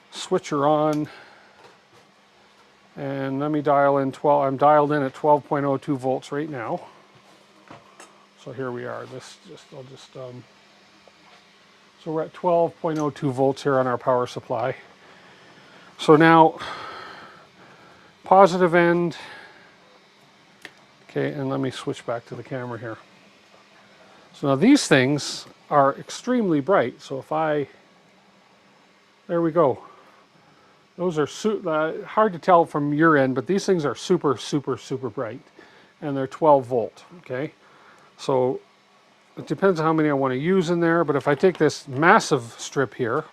switcher on, and let me dial in 12. I'm dialed in at 12.02 volts right now. So here we are. So we're at 12.02 volts here on our power supply. So now, positive end. Okay, and let me switch back to the camera here. So now these things are extremely bright. So if there we go. Those are hard to tell from your end, but these things are super, super, super bright. And they're 12 volt, okay? So it depends on how many I want to use in there, but if I take this massive strip here,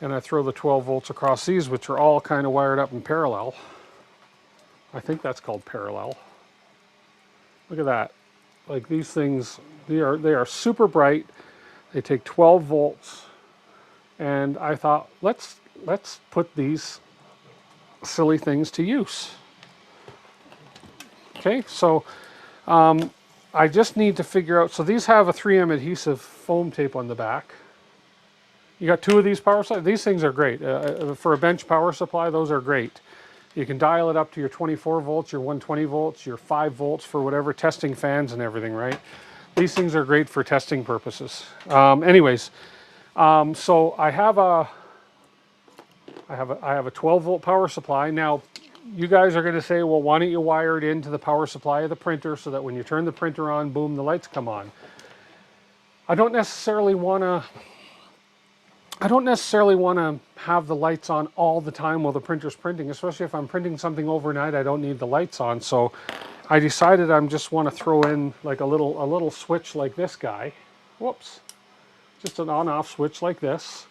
and I throw the 12 volts across these, which are all kind of wired up in parallel. I think that's called parallel. Look at that. Like these things, they are super bright. They take 12 volts. And I thought, let's put these silly things to use. Okay, so I just need to figure out, so these have a 3M adhesive foam tape on the back. You got 2 of these power supplies. These things are great. For a bench power supply, those are great. You can dial it up to your 24 volts, your 120 volts, your 5 volts for whatever, testing fans and everything, right? These things are great for testing purposes. Anyways, so I have a 12 volt power supply. Now, you guys are going to say, well, why don't you wire it into the power supply of the printer so that when you turn the printer on, boom, the lights come on. I don't necessarily want to have the lights on all the time while the printer's printing, especially if I'm printing something overnight. I don't need the lights on, so I decided I just want to throw in like a little switch like this guy. Whoops, just an on-off switch like this,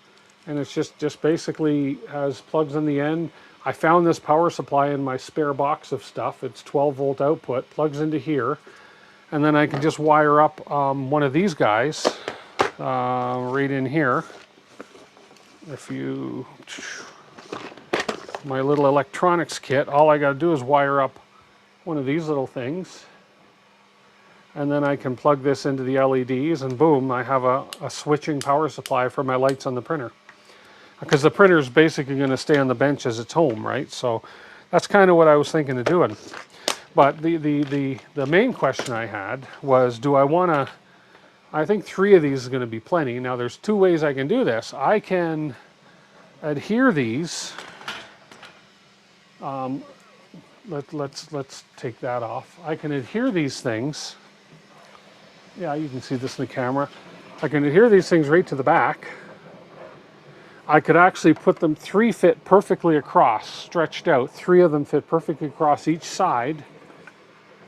and it's just basically has plugs in the end. I found this power supply in my spare box of stuff. It's 12 volt output, plugs into here, and then I can just wire up one of these guys right in here. My little electronics kit, all I got to do is wire up one of these little things, and then I can plug this into the LEDs, and boom, I have a switching power supply for my lights on the printer. Because the printer is basically going to stay on the bench as its home, right? So that's kind of what I was thinking of doing. But the main question I had was, do I want to... I think 3 of these is going to be plenty. Now there's 2 ways I can do this. I can adhere these. Let's take that off. I can adhere these things. Yeah, you can see this in the camera. I can adhere these things right to the back. I could actually put them, 3 fit perfectly across, stretched out. 3 of them fit perfectly across each side.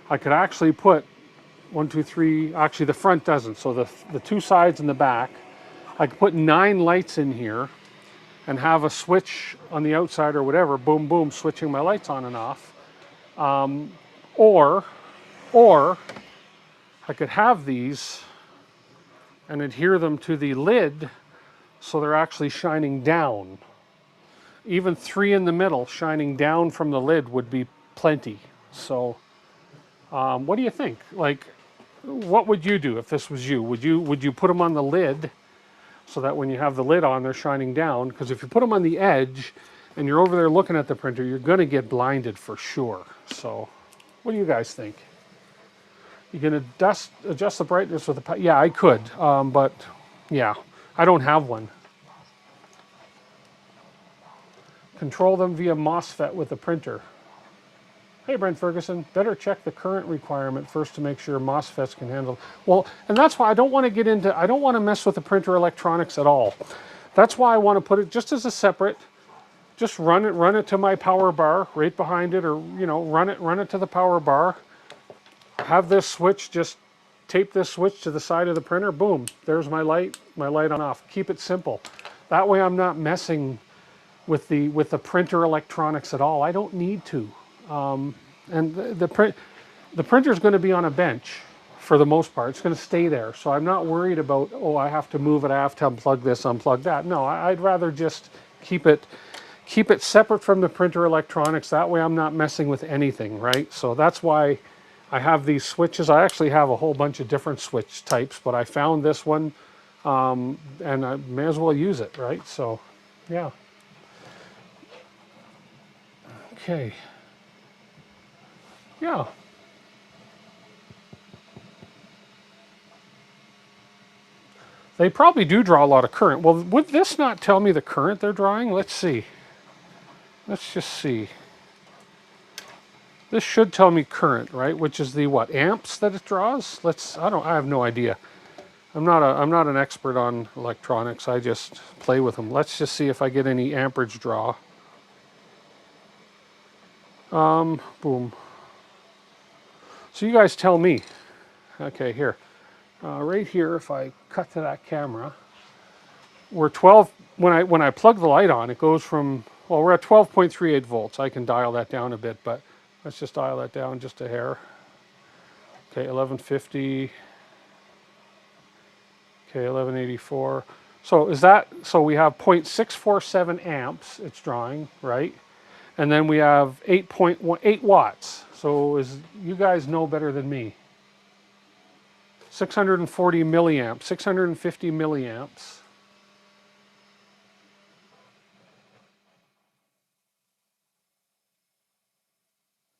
I could actually put 1, 2, 3, actually the front doesn't, so the 2 sides and the back. I could put 9 lights in here and have a switch on the outside or whatever, boom, boom, switching my lights on and off. Or I could have these and adhere them to the lid so they're actually shining down. Even 3 in the middle shining down from the lid would be plenty. So what do you think? Like, what would you do if this was you? Would you put them on the lid so that when you have the lid on, they're shining down? Because if you put them on the edge and you're over there looking at the printer, you're going to get blinded for sure. So what do you guys think? You can adjust the brightness with the... Yeah, I could, but yeah, I don't have one. Control them via MOSFET with the printer. Hey, Brent Ferguson, better check the current requirement first to make sure MOSFETs can handle... Well, and that's why I don't want to get into... I don't want to mess with the printer electronics at all. That's why I want to put it just as a separate... Just run it to my power bar right behind it, or, you know, run it to the power bar. Have this switch, just tape this switch to the side of the printer, boom, there's my light on off. Keep it simple. That way I'm not messing with the printer electronics at all. I don't need to. And the printer is going to be on a bench for the most part. It's going to stay there. So I'm not worried about, oh, I have to move it, I have to unplug this, unplug that. No, I'd rather just keep it separate from the printer electronics. That way I'm not messing with anything, right? So that's why I have these switches. I actually have a whole bunch of different switch types, but I found this one, and I may as well use it, right? So, yeah. Okay. Yeah. They probably do draw a lot of current. Well, would this not tell me the current they're drawing? Let's see. Let's just see. This should tell me current, right? Which is the what, amps that it draws? I have no idea. I'm not an expert on electronics. I just play with them. Let's just see if I get any amperage draw. Boom. So you guys tell me. Okay, here. Right here, if I cut to that camera, we're 12, when I plug the light on, it goes from, well, we're at 12.38 volts. I can dial that down a bit, but let's just dial that down just a hair. Okay, 1150. Okay, 1184. So so we have 0.647 amps it's drawing, right? And then we have 8.8 watts. So you guys know better than me. 640 milliamps, 650 milliamps.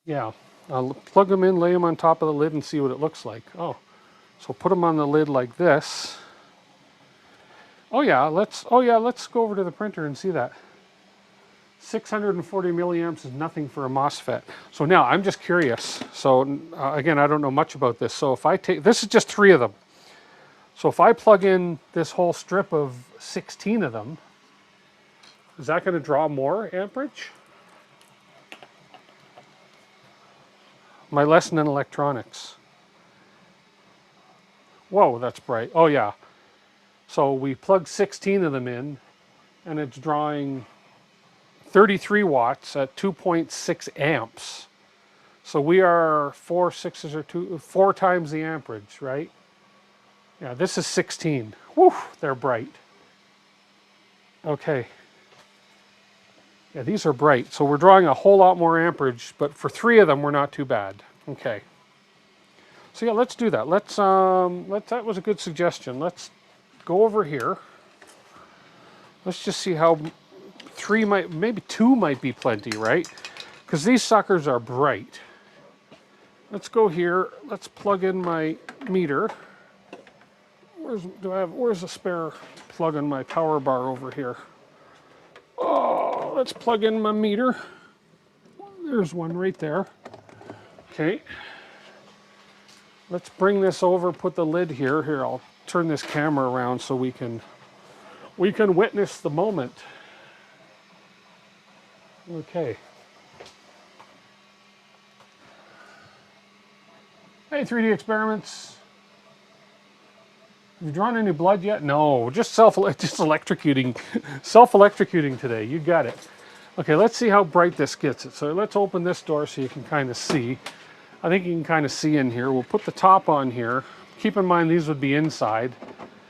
Yeah, I'll plug them in, lay them on top of the lid and see what it looks like. Oh, so put them on the lid like this. Oh yeah, let's go over to the printer and see that. 640 milliamps is nothing for a MOSFET. So now I'm just curious. So again, I don't know much about this. So if I take, this is just 3 of them. So if I plug in this whole strip of 16 of them, is that going to draw more amperage? My lesson in electronics. Whoa, that's bright. Oh yeah. So we plug 16 of them in and it's drawing 33 watts at 2.6 amps. So we are 4 times the amperage, right? Yeah, this is 16. Whew, they're bright. Okay. Yeah, these are bright. So we're drawing a whole lot more amperage, but for 3 of them, we're not too bad. Okay. So yeah, let's do that. That was a good suggestion. Let's go over here. Let's just see how 3 maybe 2 might be plenty, right? Because these suckers are bright. Let's go here. Let's plug in my meter. Where's a spare plug in my power bar over here? Oh, let's plug in my meter. There's one right there. Okay. Let's bring this over, put the lid here. Here, I'll turn this camera around so we can witness the moment. Okay. Hey, 3D Experiments. Have you drawn any blood yet? No, just electrocuting, self-electrocuting today. You got it. Okay, let's see how bright this gets it. So let's open this door so you can kind of see. I think you can kind of see in here. We'll put the top on here. Keep in mind these would be inside.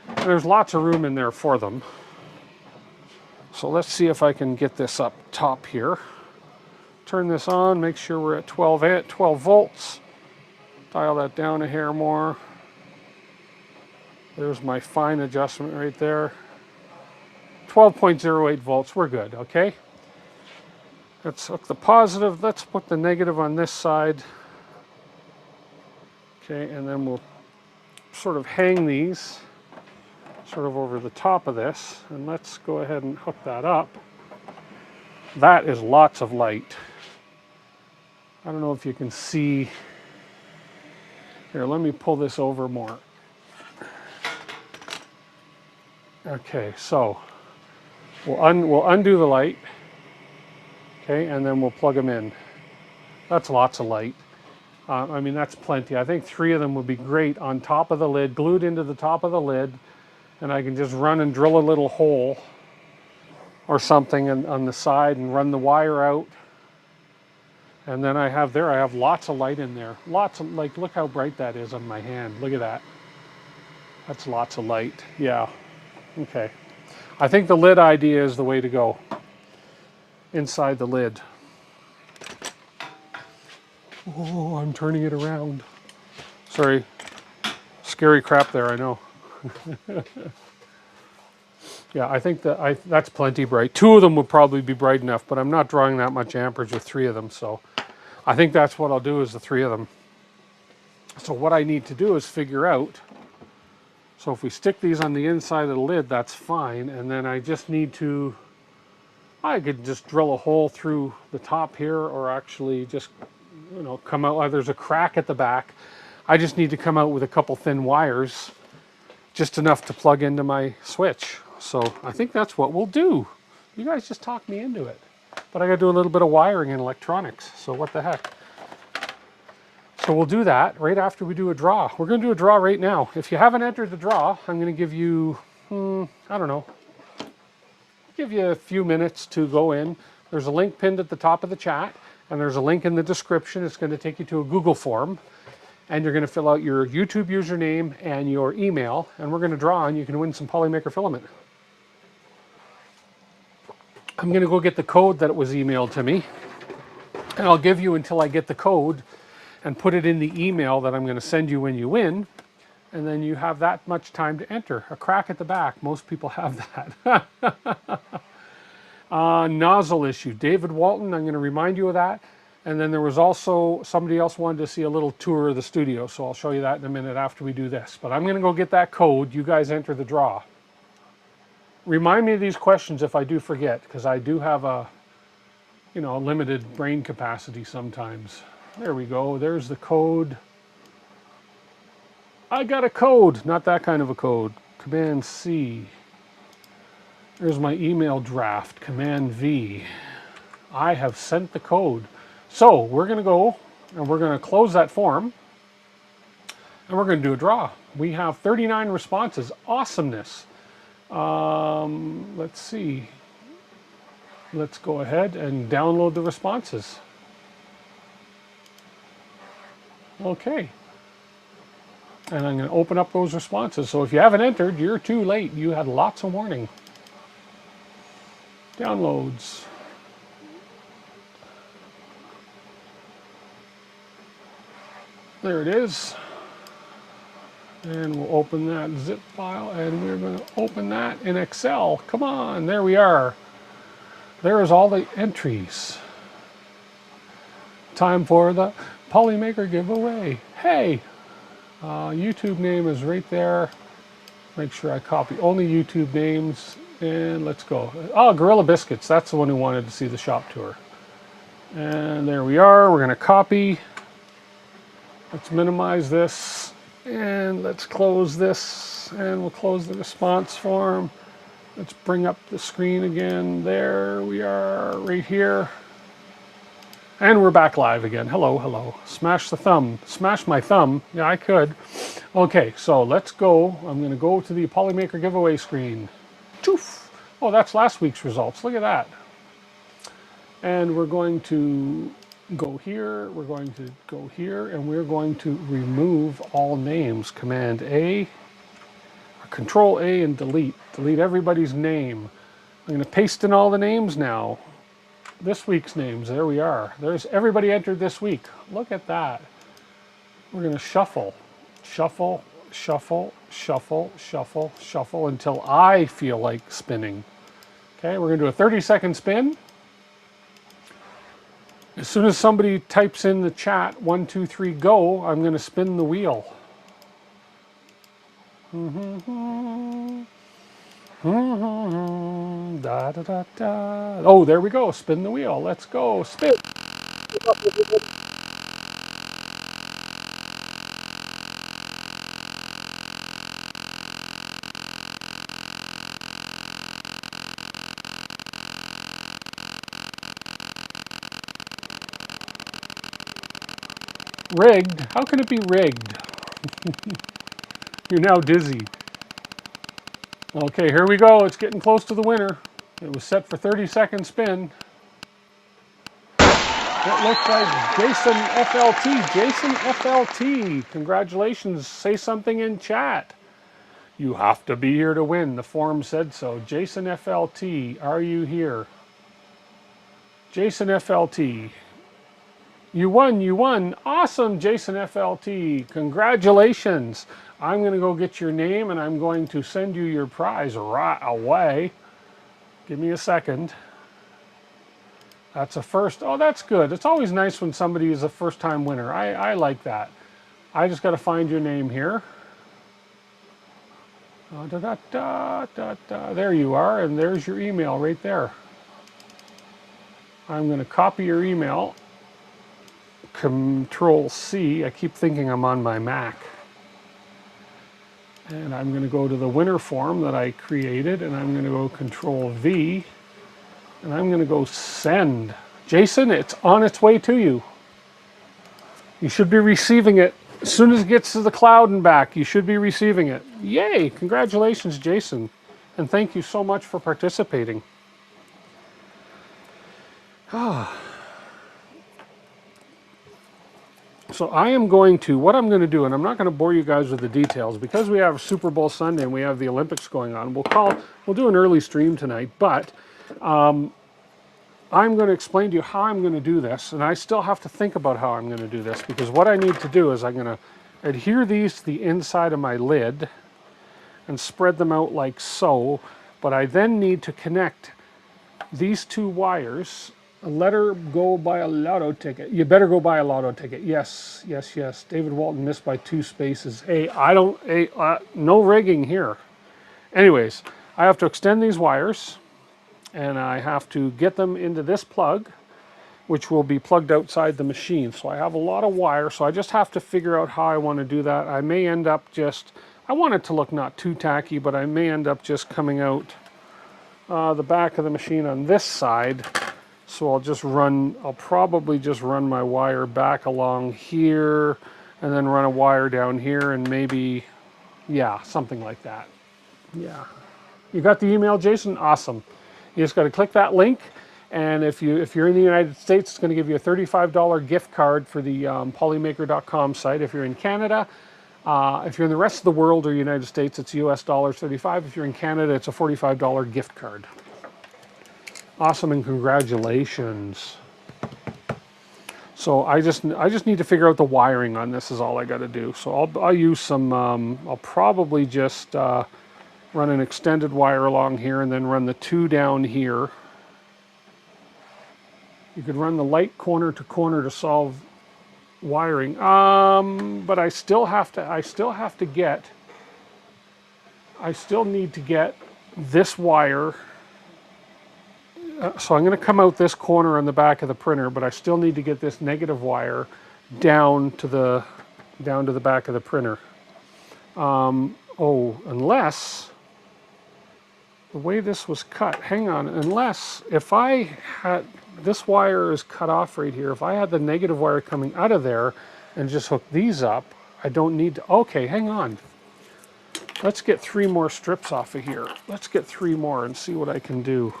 And there's lots of room in there for them. So let's see if I can get this up top here. Turn this on, make sure we're at 12 volts. Dial that down a hair more. There's my fine adjustment right there. 12.08 volts, we're good, okay? Let's hook the positive, let's put the negative on this side. Okay, and then we'll sort of hang these sort of over the top of this, and let's go ahead and hook that up. That is lots of light. I don't know if you can see. Here, let me pull this over more. Okay, so we'll undo the light. Okay, and then we'll plug them in. That's lots of light. I mean, that's plenty. I think 3 of them would be great on top of the lid, glued into the top of the lid, and I can just run and drill a little hole or something on the side and run the wire out. And then I have lots of light in there. Lots of, like, look how bright that is on my hand. Look at that. That's lots of light. Yeah. Okay. I think the lid idea is the way to go. Inside the lid. Oh, I'm turning it around. Sorry. Scary crap there, I know. Yeah, I think that's plenty bright. 2 of them would probably be bright enough, but I'm not drawing that much amperage with 3 of them, so I think that's what I'll do is the 3 of them. So what I need to do is figure out, so if we stick these on the inside of the lid, that's fine, and then I just need to, I could just drill a hole through the top here, or actually just, you know, come out, there's a crack at the back. I just need to come out with a couple thin wires, just enough to plug into my switch. So I think that's what we'll do. You guys just talked me into it. But I gotta do a little bit of wiring and electronics, so what the heck. So we'll do that right after we do a draw. We're gonna do a draw right now. If you haven't entered the draw, I'm gonna give you, I don't know, give you a few minutes to go in. There's a link pinned at the top of the chat, and there's a link in the description. It's gonna take you to a Google form, and you're gonna fill out your YouTube username and your email, and we're gonna draw, and you can win some Polymaker Filament. I'm gonna go get the code that was emailed to me, and I'll give you until I get the code and put it in the email that I'm gonna send you when you win, and then you have that much time to enter. A crack at the back, most people have that. Nozzle issue, David Walton, I'm gonna remind you of that. And then there was also, somebody else wanted to see a little tour of the studio, so I'll show you that in a minute after we do this. But I'm gonna go get that code, you guys enter the draw. Remind me of these questions if I do forget, because I do have a, you know, a limited brain capacity sometimes. There we go, there's the code. I got a code, not that kind of a code. Command C. There's my email draft, Command V. I have sent the code. So we're gonna go and we're gonna close that form and we're gonna do a draw. We have 39 responses, awesomeness. Let's see. Let's go ahead and download the responses. Okay. And I'm going to open up those responses. So if you haven't entered, you're too late. You had lots of warning. Downloads. There it is. And we'll open that zip file, and we're going to open that in Excel. Come on, there we are. There's all the entries. Time for the Polymaker giveaway. Hey, YouTube name is right there. Make sure I copy only YouTube names, and let's go. Oh, Gorilla Biscuits, that's the one who wanted to see the shop tour. And there we are, we're going to copy. Let's minimize this. And let's close this, and we'll close the response form. Let's bring up the screen again. There we are, right here. And we're back live again. Hello, hello. Smash the thumb. Smash my thumb. Yeah, I could. Okay, so let's go. I'm going to go to the Polymaker giveaway screen. Choof. Oh, that's last week's results. Look at that. And we're going to go here. We're going to go here, and we're going to remove all names. Command A, Control A, and delete. Delete everybody's name. I'm going to paste in all the names now. This week's names. There we are. There's everybody entered this week. Look at that. We're going to shuffle, shuffle, shuffle, shuffle, shuffle, shuffle until I feel like spinning. Okay, we're going to do a 30-second spin. As soon as somebody types in the chat, 1, 2, 3, go, I'm going to spin the wheel. Da, da, da, da. Oh, there we go. Spin the wheel. Let's go. Spin. Rigged? How can it be rigged? You're now dizzy. Okay, here we go. It's getting close to the winner. It was set for 30-second spin. It looks like Jason FLT. Jason FLT. Congratulations. Say something in chat. You have to be here to win. The forum said so. Jason FLT, are you here? Jason FLT. You won, you won. Awesome, Jason FLT. Congratulations. I'm going to go get your name and I'm going to send you your prize right away. Give me a second. That's a first. Oh, that's good. It's always nice when somebody is a first-time winner. I like that. I just got to find your name here. Da, da, da, da, da. There you are, and there's your email right there. I'm going to copy your email. Control C. I keep thinking I'm on my Mac. And I'm going to go to the winner form that I created, and I'm going to go Control V, and I'm going to go send. Jason, it's on its way to you. You should be receiving it as soon as it gets to the cloud and back. You should be receiving it. Yay! Congratulations, Jason. And thank you so much for participating. So I am going to, what I'm going to do, and I'm not going to bore you guys with the details, because we have Super Bowl Sunday and we have the Olympics going on, we'll do an early stream tonight, but I'm going to explain to you how I'm going to do this, and I still have to think about how I'm going to do this, because what I need to do is I'm going to adhere these to the inside of my lid and spread them out like so, but I then need to connect these two wires. Let her go buy a lotto ticket. You better go buy a lotto ticket. Yes, yes, yes. David Walton missed by 2 spaces. Hey, no rigging here. Anyways, I have to extend these wires, and I have to get them into this plug, which will be plugged outside the machine. So I have a lot of wire, so I just have to figure out how I want to do that. I may end up just, I want it to look not too tacky, but I may end up just coming out the back of the machine on this side. So I'll probably just run my wire back along here and then run a wire down here and maybe, yeah, something like that. Yeah. You got the email, Jason? Awesome. You just got to click that link, and if you're in the United States, it's going to give you a $35 gift card for the Polymaker.com site. If you're in Canada, if you're in the rest of the world or United States, it's US $35. If you're in Canada, it's a $45 gift card. Awesome, and congratulations. So I just need to figure out the wiring on this is all I got to do. So I'll use some, I'll probably just run an extended wire along here and then run the 2 down here. You could run the light corner to corner to solve wiring, but I still need to get this wire. So I'm going to come out this corner on the back of the printer, but I still need to get this negative wire down to the back of the printer. Oh, unless the way this was cut, hang on, unless if I had, this wire is cut off right here, if I had the negative wire coming out of there and just hook these up, I don't need to, okay, hang on. Let's get 3 more strips off of here. Let's get 3 more and see what I can do.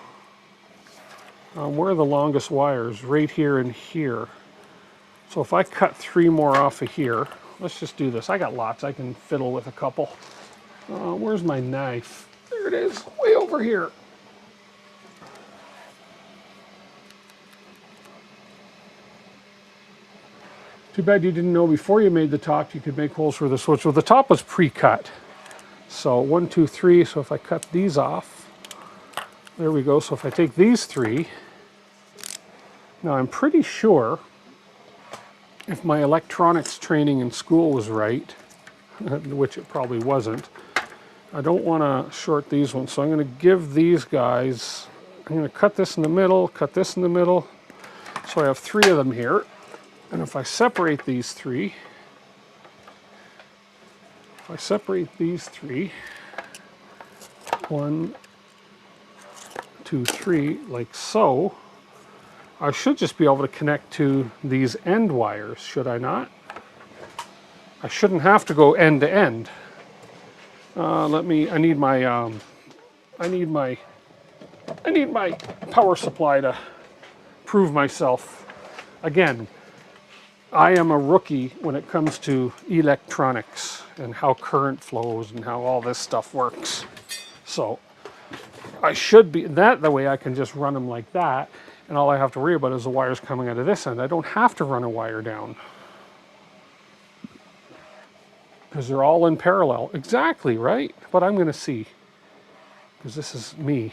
Where are the longest wires? Right here and here. So if I cut 3 more off of here, let's just do this. I got lots, I can fiddle with a couple. Where's my knife? There it is, way over here. Too bad you didn't know before you made the top you could make holes for the switch. Well, the top was pre-cut. So 1, 2, 3, so if I cut these off, there we go. So if I take these 3, now I'm pretty sure if my electronics training in school was right, which it probably wasn't, I don't want to short these ones. So I'm going to give these guys, I'm going to cut this in the middle, cut this in the middle. So I have 3 of them here. And if I separate these 3, if I separate these 3, 1, 2, 3, like so, I should just be able to connect to these end wires, should I not? I shouldn't have to go end to end. I need my power supply to prove myself. Again, I am a rookie when it comes to electronics and how current flows and how all this stuff works. So I should be, the way I can just run them like that, and all I have to worry about is the wires coming out of this end. I don't have to run a wire down, because they're all in parallel. Exactly, right? But I'm going to see, because this is me.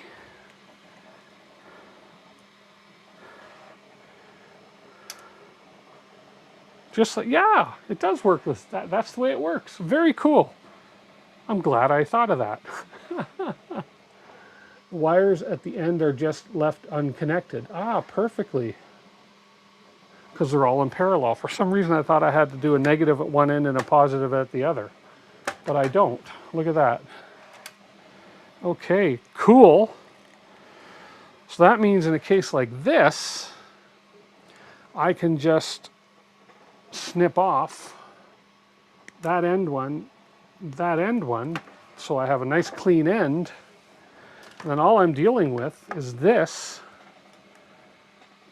Just like, yeah, it does work with that. That's the way it works. Very cool. I'm glad I thought of that. Wires at the end are just left unconnected. Ah, perfectly. Because they're all in parallel. For some reason I thought I had to do a negative at one end and a positive at the other. But I don't. Look at that. Okay, cool. So that means in a case like this, I can just snip off that end one, so I have a nice clean end. And then all I'm dealing with is this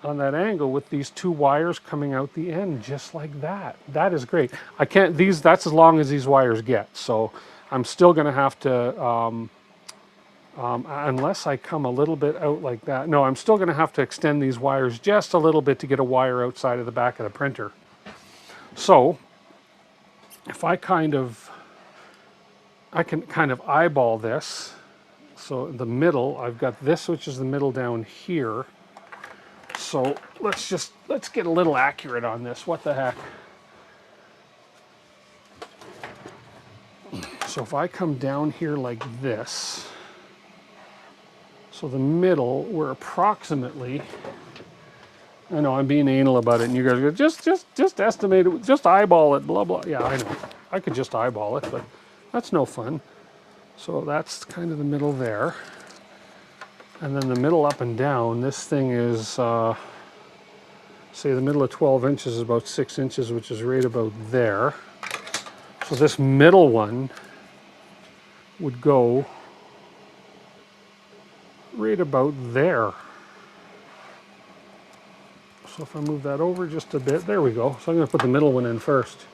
on that angle with these 2 wires coming out the end, just like that. That is great. I can't, that's as long as these wires get. So I'm still going to have to, unless I come a little bit out like that. No, I'm still going to have to extend these wires just a little bit to get a wire outside of the back of the printer. So if I can kind of eyeball this. So in the middle, I've got this, which is the middle down here. So let's get a little accurate on this. What the heck? So if I come down here like this, so the middle, we're approximately, I know I'm being anal about it, and you guys go, just estimate it, just eyeball it, blah, blah. Yeah, I know. I could just eyeball it, but that's no fun. So that's kind of the middle there. And then the middle up and down, this thing is, say the middle of 12 inches is about 6 inches, which is right about there. So this middle one would go right about there. So if I move that over just a bit, there we go. So I'm going to put the middle one in first.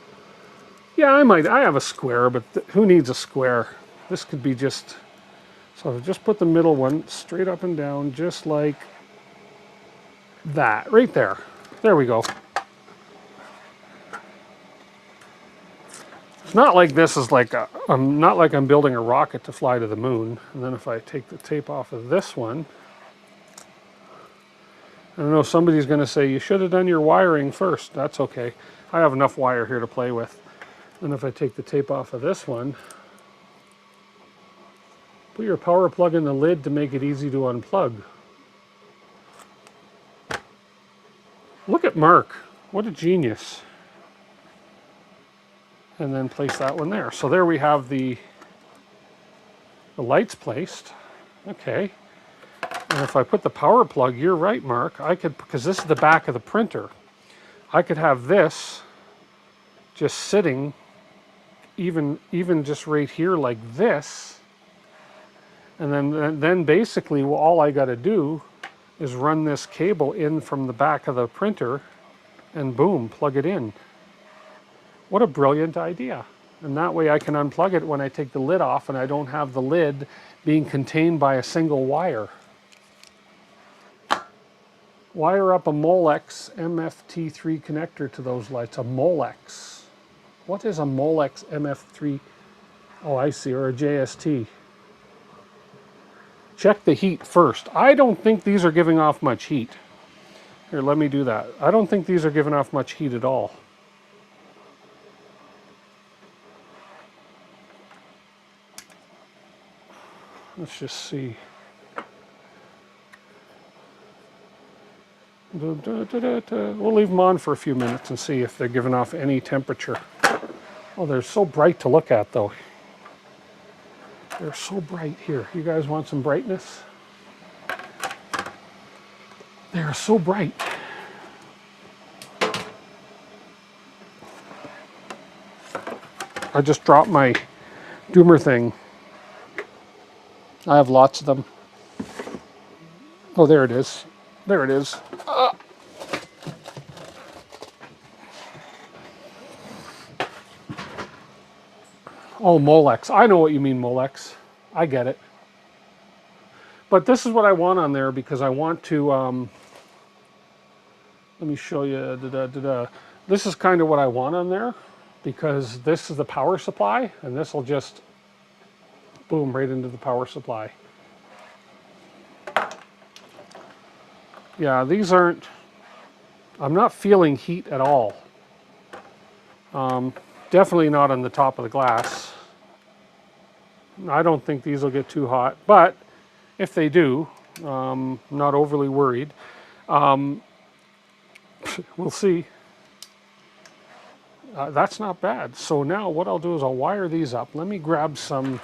Yeah, I have a square, but who needs a square? This could be just, so I'll just put the middle one straight up and down, just like that, right there. There we go. It's not like this is like not like I'm building a rocket to fly to the moon. And then if I take the tape off of this one, I don't know, somebody's going to say, you should have done your wiring first. That's okay. I have enough wire here to play with. And if I take the tape off of this one, put your power plug in the lid to make it easy to unplug. Look at Mark. What a genius. and then place that one there. So there we have the lights placed. Okay. And if I put the power plug, you're right, Mark, I could, because this is the back of the printer, I could have this just sitting even just right here like this. And then basically all I got to do is run this cable in from the back of the printer and boom, plug it in. What a brilliant idea. And that way I can unplug it when I take the lid off and I don't have the lid being contained by a single wire. Wire up a Molex MFT3 connector to those lights. A Molex. What is a Molex MF3? Oh, I see, or a JST. Check the heat first. I don't think these are giving off much heat. Here, let me do that. I don't think these are giving off much heat at all. Let's just see. We'll leave them on for a few minutes and see if they're giving off any temperature. Oh, they're so bright to look at, though. They're so bright here. You guys want some brightness? They are so bright. I just dropped my Doomer thing. I have lots of them. Oh, there it is. There it is. Oh, Molex. I know what you mean, Molex. I get it. But this is what I want on there because I want to, let me show you. This is kind of what I want on there because this is the power supply and this will just boom right into the power supply. Yeah, these aren't, I'm not feeling heat at all. Definitely not on the top of the glass. I don't think these will get too hot, but if they do, not overly worried. We'll see. That's not bad. So now what I'll do is I'll wire these up. Let me grab some,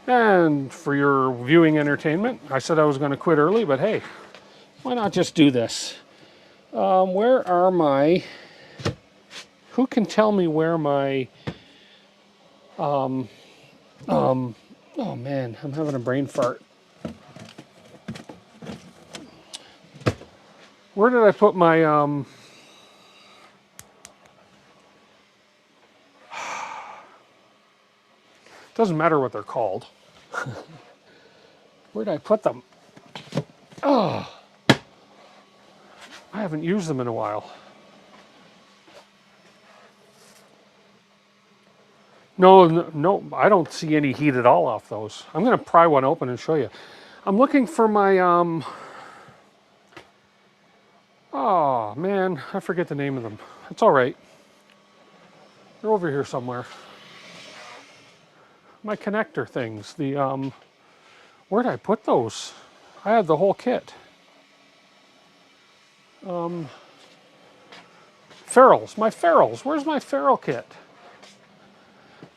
and for your viewing entertainment, I said I was going to quit early, but hey, why not just do this? Where are my, who can tell me where my, oh man, I'm having a brain fart. Where did I put my, doesn't matter what they're called. Where did I put them? Oh, I haven't used them in a while. No, I don't see any heat at all off those. I'm going to pry one open and show you. I'm looking for my, oh man, I forget the name of them. It's all right. They're over here somewhere. My connector things. The, where did I put those? I had the whole kit. Ferrules, my ferrules. Where's my ferrule kit?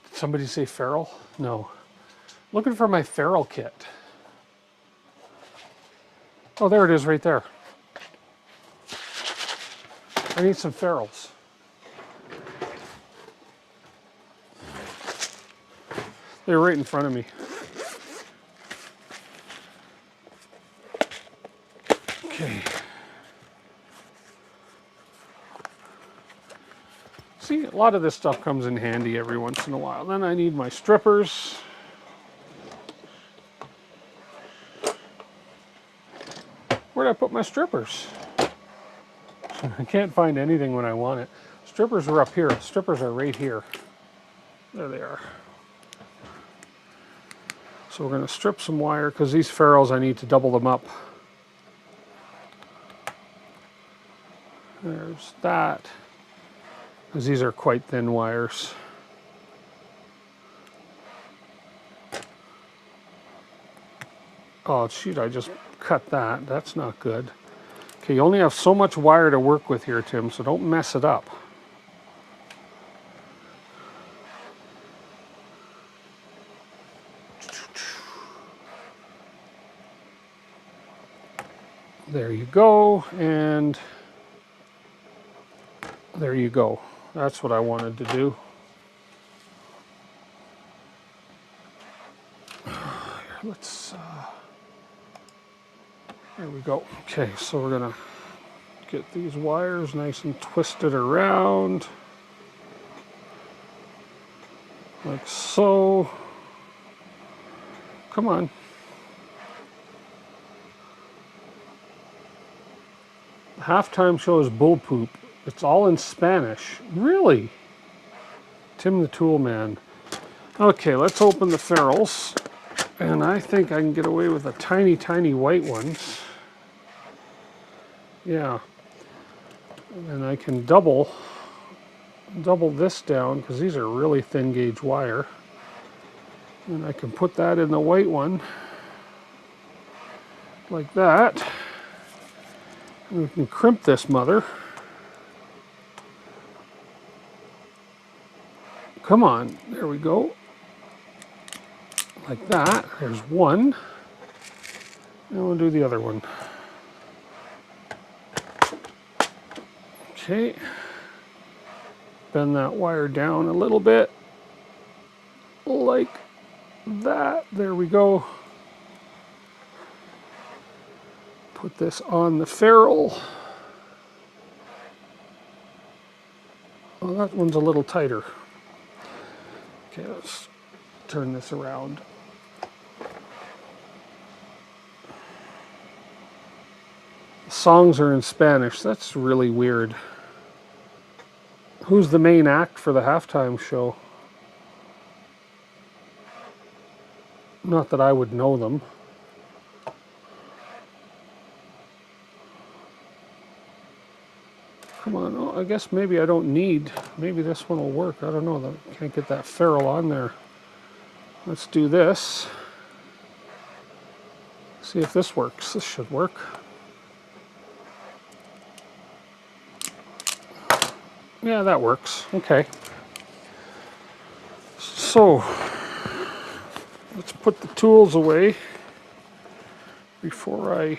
Did somebody say ferrule? No. Looking for my ferrule kit. Oh, there it is right there. I need some ferrules. They're right in front of me. Okay. See, a lot of this stuff comes in handy every once in a while. Then I need my strippers. Where'd I put my strippers? I can't find anything when I want it. Strippers are up here. Strippers are right here. There they are. So we're going to strip some wire because these ferrules, I need to double them up. There's that. Because these are quite thin wires. Oh shoot, I just cut that. That's not good. Okay, you only have so much wire to work with here, Tim, so don't mess it up. There you go, and there you go. That's what I wanted to do. Here, let's, there we go. Okay, so we're gonna get these wires nice and twisted around, like so. Come on. The halftime show is bull poop. It's all in Spanish. Really? Tim the Tool Man. Okay, let's open the ferrules. And I think I can get away with the tiny, tiny white ones. Yeah. And I can double this down because these are really thin gauge wire. And I can put that in the white one like that. And we can crimp this mother. Come on, there we go. Like that. There's one. And we'll do the other one. Okay. Bend that wire down a little bit. Like that. There we go. Put this on the ferrule. Oh, that one's a little tighter. Okay, let's turn this around. The songs are in Spanish. That's really weird. Who's the main act for the halftime show? Not that I would know them. Come on, oh, I guess maybe I don't need, maybe this one will work. I don't know, I can't get that ferrule on there. Let's do this. See if this works. This should work. Yeah, that works. Okay. So, let's put the tools away before I...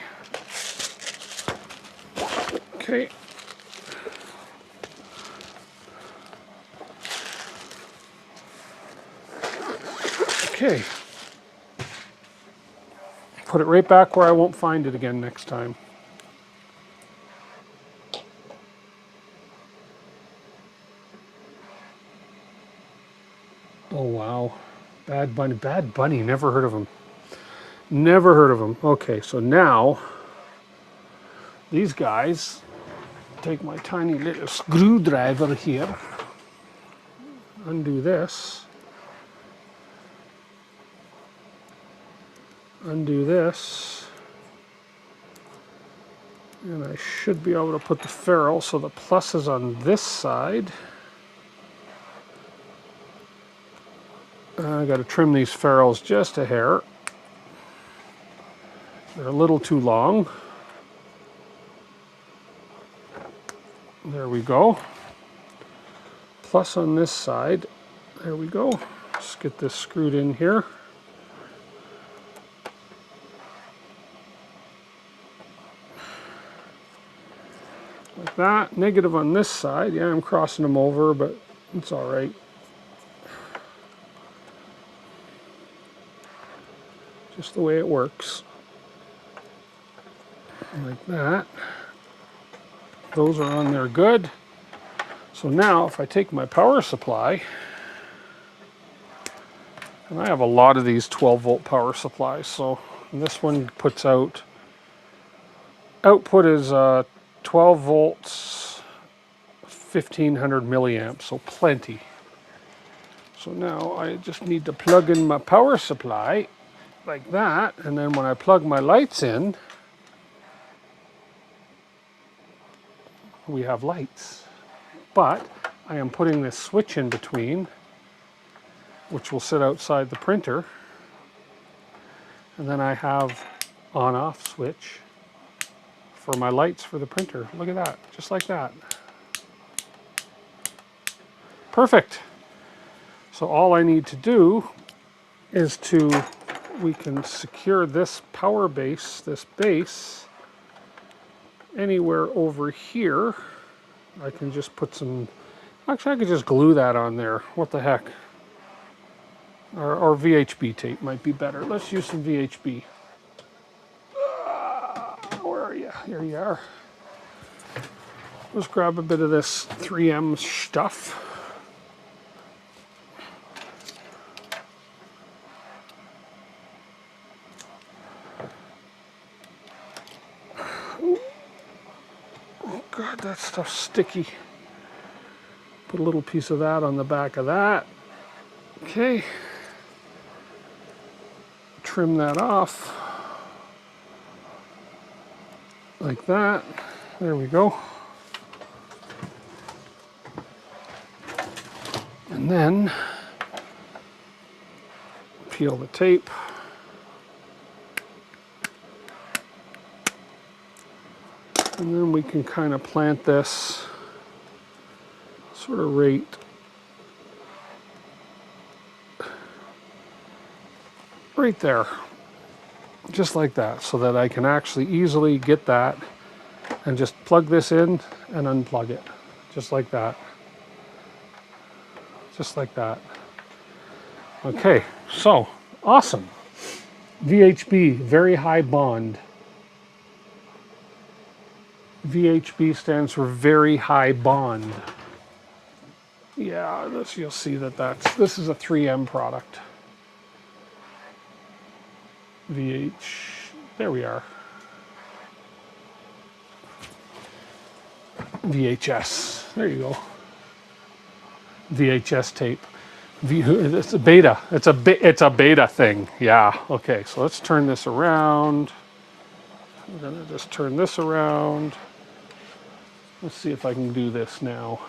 Okay. Okay. Put it right back where I won't find it again next time. Oh, wow. Bad Bunny. Bad Bunny. Never heard of him. Never heard of him. Okay, so now these guys, take my tiny little screwdriver here, undo this, undo this, and I should be able to put the ferrule so the plus is on this side. I got to trim these ferrules just a hair. They're a little too long. There we go. Plus on this side. There we go. Let's get this screwed in here. Like that. Negative on this side. Yeah, I'm crossing them over, but it's all right. Just the way it works. Like that. Those are on there good. So now if I take my power supply, and I have a lot of these 12-volt power supplies, so this one puts out, output is 12 volts, 1500 milliamps, so plenty. So now I just need to plug in my power supply like that, and then when I plug my lights in, we have lights. But I am putting this switch in between, which will sit outside the printer, and then I have on-off switch for my lights for the printer. Look at that, just like that. Perfect. So all I need to do is we can secure this power base, this base, anywhere over here, I can just put some, actually I could just glue that on there. What the heck? Or VHB tape might be better. Let's use some VHB. Where are you? Here you are. Let's grab a bit of this 3M stuff. Oh God, that stuff's sticky. Put a little piece of that on the back of that. Okay. Trim that off. Like that. There we go. And then peel the tape. And then we can kind of plant this sort of right there. Just like that, so that I can actually easily get that and just plug this in and unplug it. Just like that. Just like that. Okay, so awesome. VHB, very high bond. VHB stands for very high bond. Yeah, you'll see that this is a 3M product. There we are. VHS, there you go. VHS tape. It's a beta. It's a beta thing. Yeah. Okay. So let's turn this around. I'm gonna just turn this around. Let's see if I can do this now.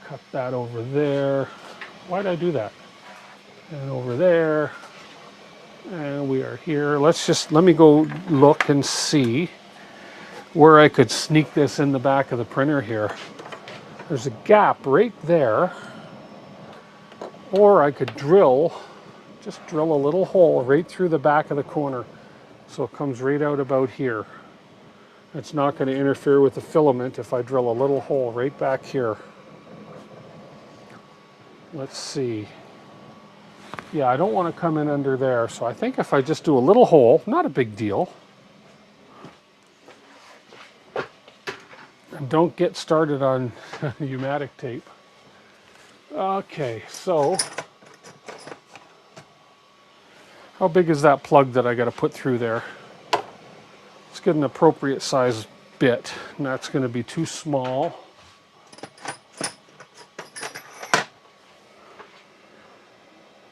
Cut that over there. Why did I do that? And over there. And we are here. Let me go look and see where I could sneak this in the back of the printer here. There's a gap right there. Or I could just drill a little hole right through the back of the corner. So it comes right out about here. It's not going to interfere with the filament if I drill a little hole right back here. Let's see. Yeah, I don't want to come in under there. So I think if I just do a little hole, not a big deal. And don't get started on pneumatic tape. Okay, so how big is that plug that I got to put through there? Let's get an appropriate size bit, and that's going to be too small.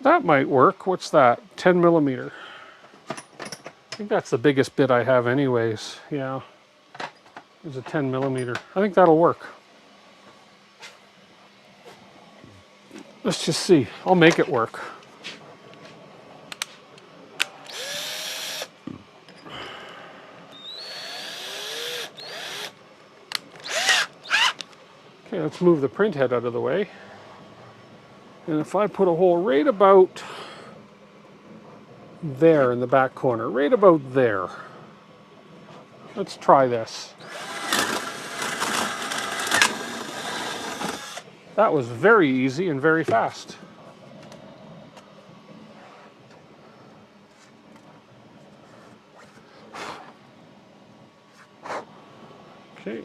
That might work. What's that? 10 millimeter. I think that's the biggest bit I have anyways. Yeah, it's a 10 millimeter. I think that'll work. Let's just see. I'll make it work. Okay, let's move the print head out of the way. And if I put a hole right about there in the back corner, right about there. Let's try this. That was very easy and very fast. Okay,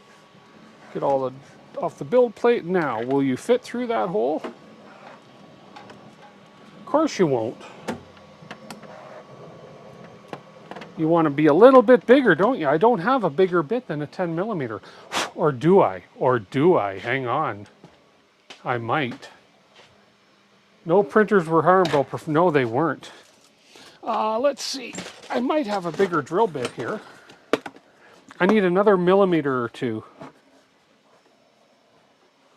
get all off the build plate. Now, will you fit through that hole? Of course you won't. You want to be a little bit bigger, don't you? I don't have a bigger bit than a 10 millimeter. Or do I? Or do I? Hang on. I might. No printers were harmed. No, they weren't. Let's see. I might have a bigger drill bit here. I need another millimeter or two.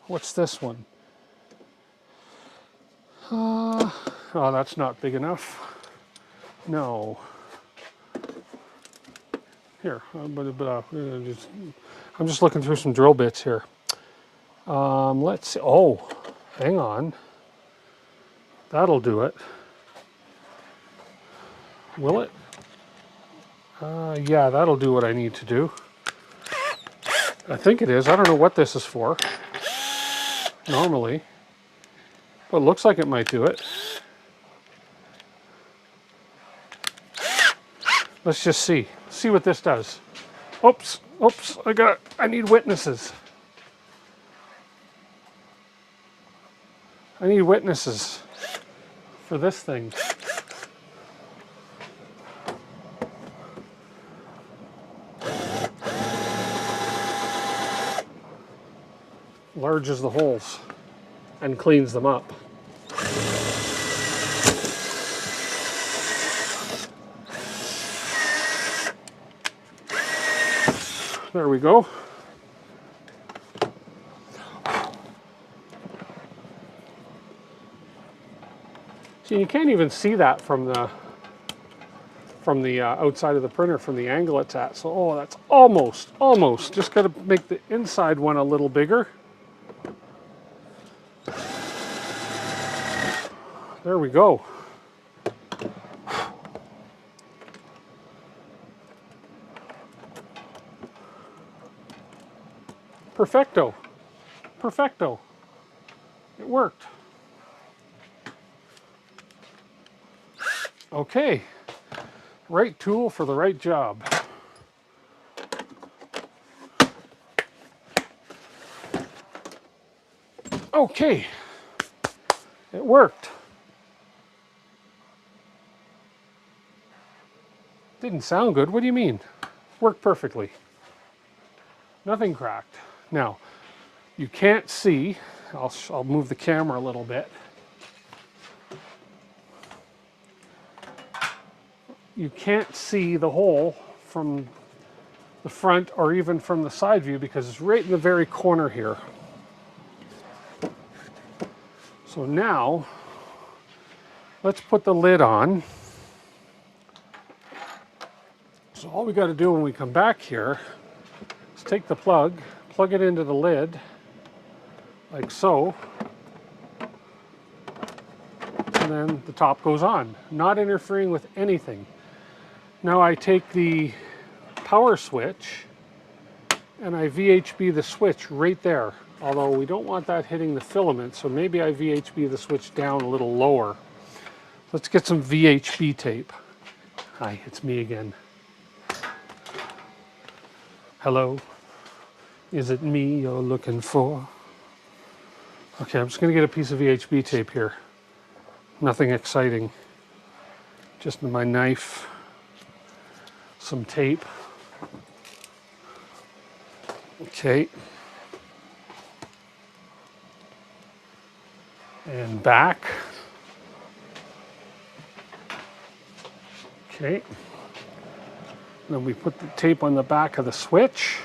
What's this one? Oh, that's not big enough. No. Here, I'm just looking through some drill bits here. Let's see. Oh, hang on. That'll do it. Will it? Yeah, that'll do what I need to do. I think it is. I don't know what this is for, normally. But it looks like it might do it. Let's just see. See what this does. Oops, oops, I need witnesses. I need witnesses for this thing. Larges the holes and cleans them up. There we go. See, you can't even see that from the outside of the printer from the angle it's at. So, oh, that's almost. Just got to make the inside one a little bigger. There we go. Perfecto. Perfecto. It worked. Okay. Right tool for the right job. Okay. It worked. Didn't sound good. What do you mean? Worked perfectly. Nothing cracked. Now, you can't see. I'll move the camera a little bit. You can't see the hole from the front or even from the side view because it's right in the very corner here. So now, let's put the lid on. So all we got to do when we come back here is take the plug it into the lid, like so, and then the top goes on, not interfering with anything. Now I take the power switch and I VHB the switch right there, although we don't want that hitting the filament, so maybe I VHB the switch down a little lower. Let's get some VHB tape. Hi, it's me again. Hello, is it me you're looking for? Okay, I'm just gonna get a piece of VHB tape here. Nothing exciting. Just my knife, some tape. Okay. And back. Okay. Then we put the tape on the back of the switch.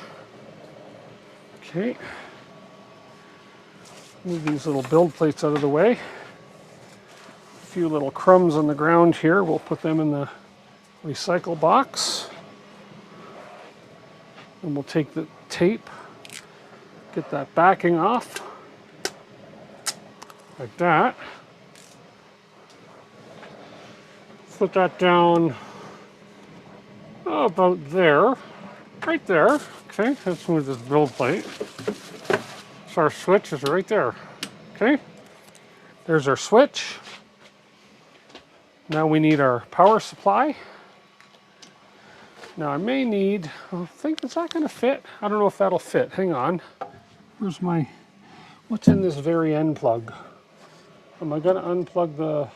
Okay. Move these little build plates out of the way. A few little crumbs on the ground here. We'll put them in the recycle box. And we'll take the tape, get that backing off, like that. Put that down about there, right there. Okay, let's move this build plate. So our switch is right there. Okay, there's our switch. Now we need our power supply. Now I may need, I think, is that gonna fit? I don't know if that'll fit. Hang on. Where's my, what's in this very end plug? Am I gonna unplug the,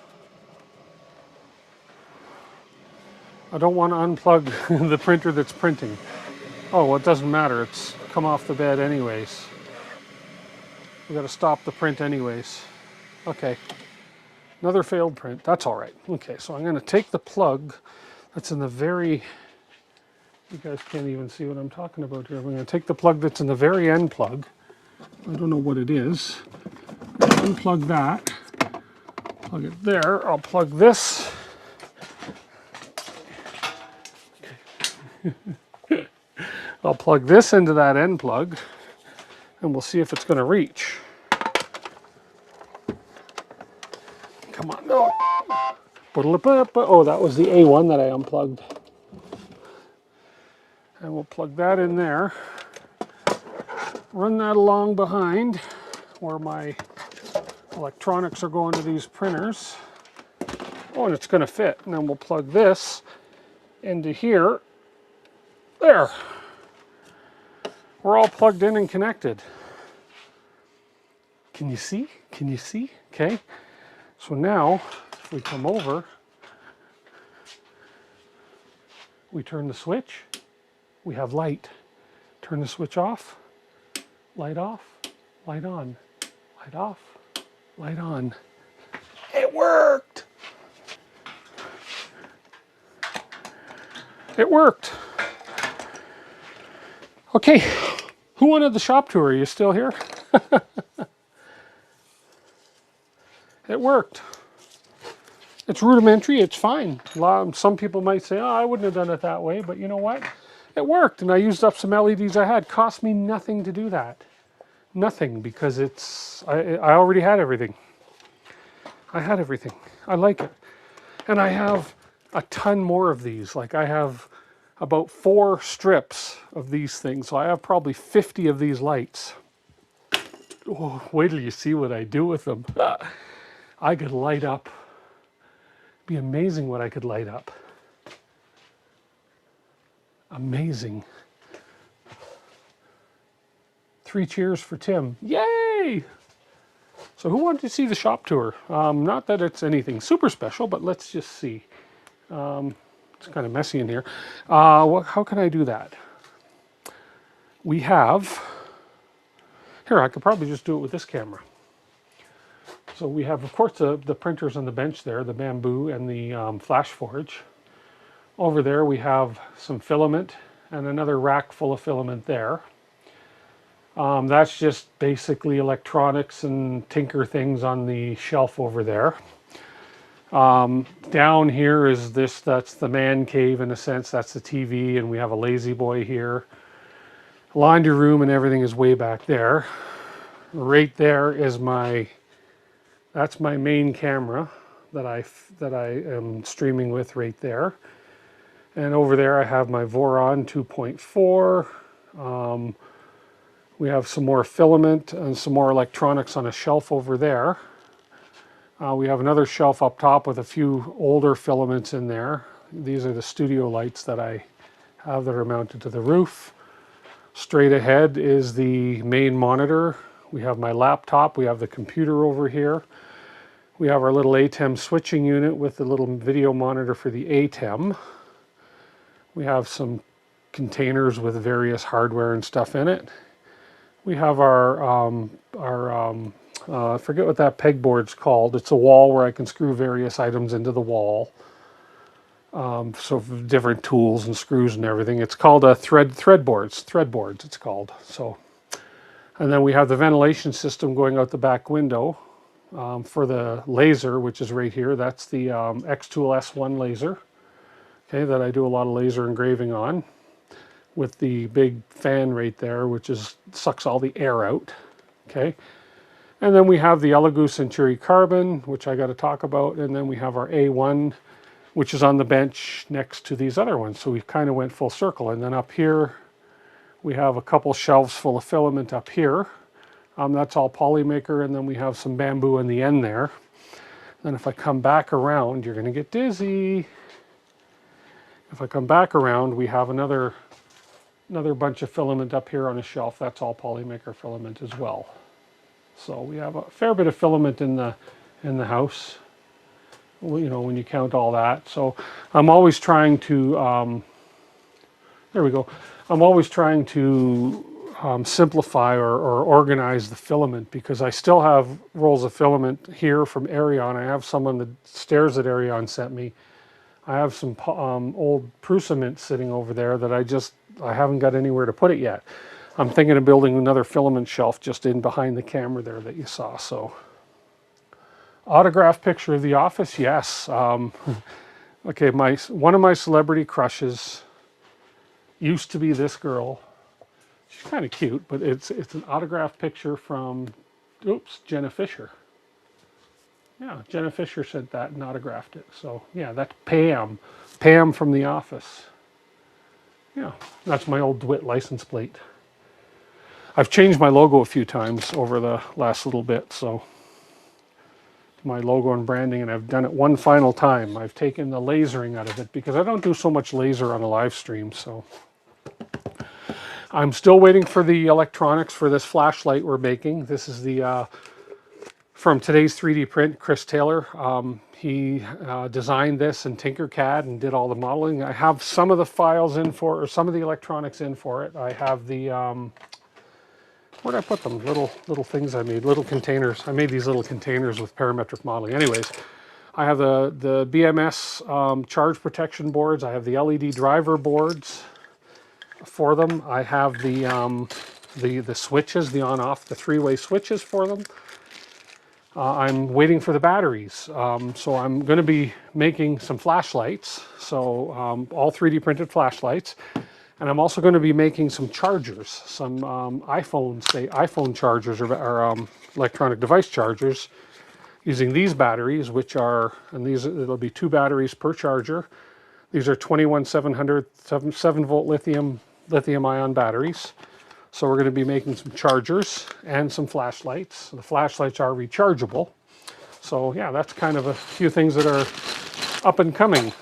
I don't want to unplug the printer that's printing. Oh, well, it doesn't matter. It's come off the bed anyways. We got to stop the print anyways. Okay. Another failed print. That's all right. Okay, so I'm going to take the plug that's in the very, you guys can't even see what I'm talking about here. I'm going to take the plug that's in the very end plug. I don't know what it is. Unplug that. Plug it there. I'll plug this. I'll plug this into that end plug and we'll see if it's going to reach. Come on. Oh, that was the A1 that I unplugged. And we'll plug that in there. Run that along behind where my electronics are going to these printers. Oh, and it's going to fit. And then we'll plug this into here. There. We're all plugged in and connected. Can you see? Can you see? Okay. So now, if we come over, we turn the switch, we have light. Turn the switch off, light off, light on, light off, light on. It worked! It worked. Okay, who wanted the shop tour? Are you still here? It worked. It's rudimentary, it's fine. Some people might say, oh, I wouldn't have done it that way, but you know what? It worked, and I used up some LEDs I had. Cost me nothing to do that. Nothing, because I already had everything. I had everything. I like it. And I have a ton more of these. Like I have about 4 strips of these things. So I have probably 50 of these lights. Oh, wait till you see what I do with them. I could light up. It'd be amazing what I could light up. Amazing. 3 cheers for Tim. Yay! So who wanted to see the shop tour? Not that it's anything super special, but let's just see. It's kind of messy in here. How can I do that? We have, here I could probably just do it with this camera. So we have, of course, the printers on the bench there, the bamboo and the flash forge. Over there we have some filament and another rack full of filament there. That's just basically electronics and tinker things on the shelf over there. Down here is that's the man cave in a sense, that's the TV, and we have a lazy boy here. Laundry room and everything is way back there. Right there is that's my main camera that I am streaming with right there. And over there I have my Voron 2.4. We have some more filament and some more electronics on a shelf over there. We have another shelf up top with a few older filaments in there. These are the studio lights that I have that are mounted to the roof. Straight ahead is the main monitor. We have my laptop. We have the computer over here. We have our little ATEM switching unit with the little video monitor for the ATEM. We have some containers with various hardware and stuff in it. We have I forget what that pegboard's called. It's a wall where I can screw various items into the wall. So different tools and screws and everything. It's called a threadboards it's called. So, and then we have the ventilation system going out the back window for the laser, which is right here. That's the XTool S1 laser, okay, that I do a lot of laser engraving on, with the big fan right there, which sucks all the air out, okay. And then we have the Elegoo Centuri Carbon, which I got to talk about, and then we have our A1, which is on the bench next to these other ones. So we kind of went full circle. And then up here, we have a couple shelves full of filament up here. That's all Polymaker, and then we have some bamboo in the end there. Then if I come back around, you're going to get dizzy. If I come back around, we have another bunch of filament up here on a shelf. That's all Polymaker filament as well. So we have a fair bit of filament in the house, you know, when you count all that. So I'm always trying to, there we go. I'm always trying to simplify or organize the filament, because I still have rolls of filament here from Arion. I have some on the stairs that Arion sent me. I have some old Prusament sitting over there that I haven't got anywhere to put it yet. I'm thinking of building another filament shelf just in behind the camera there that you saw. So, autograph picture of the office, yes. Okay, one of my celebrity crushes used to be this girl. She's kind of cute, but it's an autograph picture from, Jenna Fisher. Yeah, Jenna Fisher sent that and autographed it. So yeah, that's Pam from The Office. yeah, that's my old DeWitt license plate. I've changed my logo a few times over the last little bit, so my logo and branding, and I've done it one final time. I've taken the lasering out of it because I don't do so much laser on a live stream, so. I'm still waiting for the electronics for this flashlight we're making. This is the from today's 3D print, Chris Taylor. He designed this in Tinkercad and did all the modeling. I have some of the files in for, or some of the electronics in for it. I have the, where'd I put them? Little things I made, little containers. I made these little containers with parametric modeling. Anyways, I have the BMS charge protection boards. I have the LED driver boards for them. I have the switches, the on-off, the three-way switches for them. I'm waiting for the batteries. So I'm going to be making some flashlights. So all 3D printed flashlights. And I'm also going to be making some chargers, some iPhone chargers or electronic device chargers using these batteries, which are, and these, it'll be 2 batteries per charger. These are 21700 7-volt lithium ion batteries. So we're going to be making some chargers and some flashlights. The flashlights are rechargeable. So yeah, that's kind of a few things that are up and coming.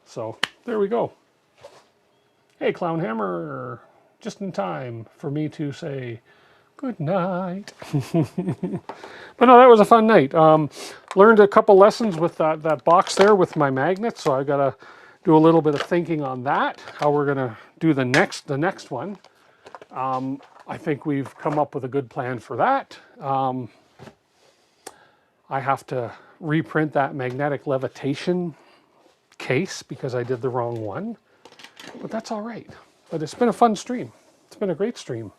So there we go. Hey, Clown Hammer, just in time for me to say good night. But no, that was a fun night. Learned a couple lessons with that box there with my magnets, so I gotta do a little bit of thinking on that, how we're gonna do the next one. I think we've come up with a good plan for that. I have to reprint that magnetic levitation case because I did the wrong one, but that's all right. But it's been a fun stream. It's been a great stream.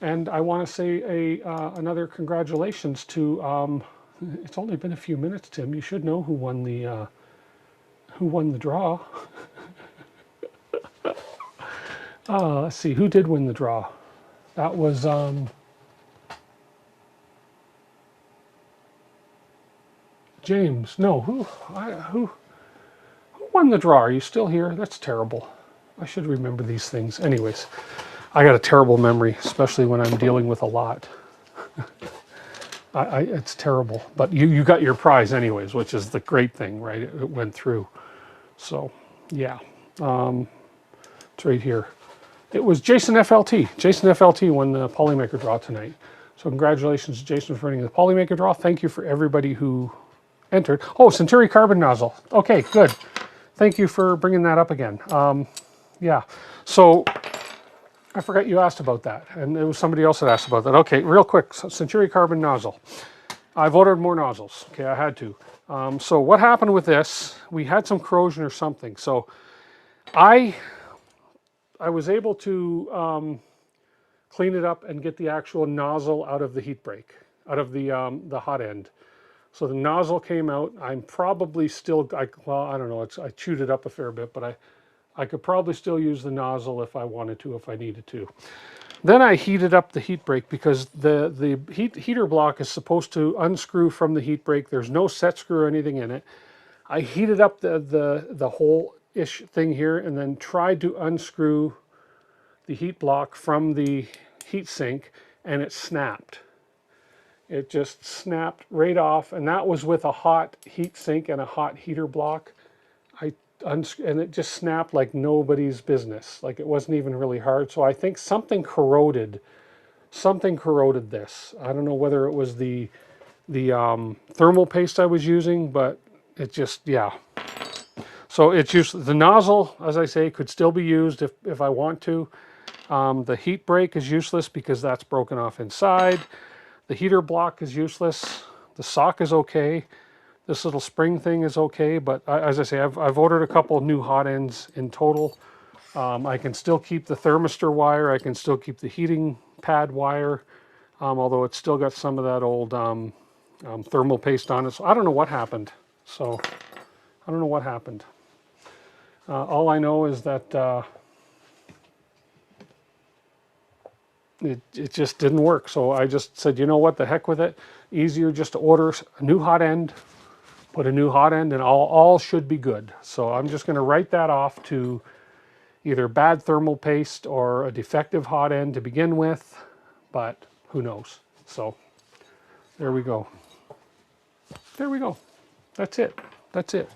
And I want to say another congratulations to, it's only been a few minutes, Tim. You should know who won the draw. Let's see, who did win the draw? That was, James. No, who won the draw? Are you still here? That's terrible. I should remember these things. Anyways, I got a terrible memory, especially when I'm dealing with a lot. It's terrible. But you got your prize anyways, which is the great thing, right? It went through. So, yeah. It's right here. It was Jason FLT. Jason FLT won the Polymaker draw tonight. So congratulations to Jason for winning the Polymaker draw. Thank you for everybody who entered. Oh, Centuri carbon nozzle. Okay, good. Thank you for bringing that up again. Yeah, so I forgot you asked about that, and it was somebody else that asked about that. Okay, real quick, so Centuri carbon nozzle. I've ordered more nozzles. Okay, I had to. So what happened with this, we had some corrosion or something. So I was able to clean it up and get the actual nozzle out of the heat break, out of the hot end. So the nozzle came out. I'm probably still, well, I don't know, I chewed it up a fair bit, but I could probably still use the nozzle if I wanted to, if I needed to. Then I heated up the heat break because the heater block is supposed to unscrew from the heat break. There's no set screw or anything in it. I heated up the whole-ish thing here and then tried to unscrew the heat block from the heat sink, and it snapped. It just snapped right off, and that was with a hot heat sink and a hot heater block. And it just snapped like nobody's business. Like it wasn't even really hard. So I think something corroded this. I don't know whether it was the thermal paste I was using, but it just, yeah. So it's just, the nozzle, as I say, could still be used if I want to. The heat break is useless because that's broken off inside. The heater block is useless. The sock is okay. This little spring thing is okay, but as I say, I've ordered a couple of new hot ends in total. I can still keep the thermistor wire. I can still keep the heating pad wire, although it's still got some of that old thermal paste on it. So I don't know what happened. So I don't know what happened. All I know is that it just didn't work. So I just said, you know what, the heck with it. Easier just to order a new hot end, put a new hot end, and all should be good. So I'm just going to write that off to either bad thermal paste or a defective hot end to begin with, but who knows. So there we go. There we go. That's it. That's it.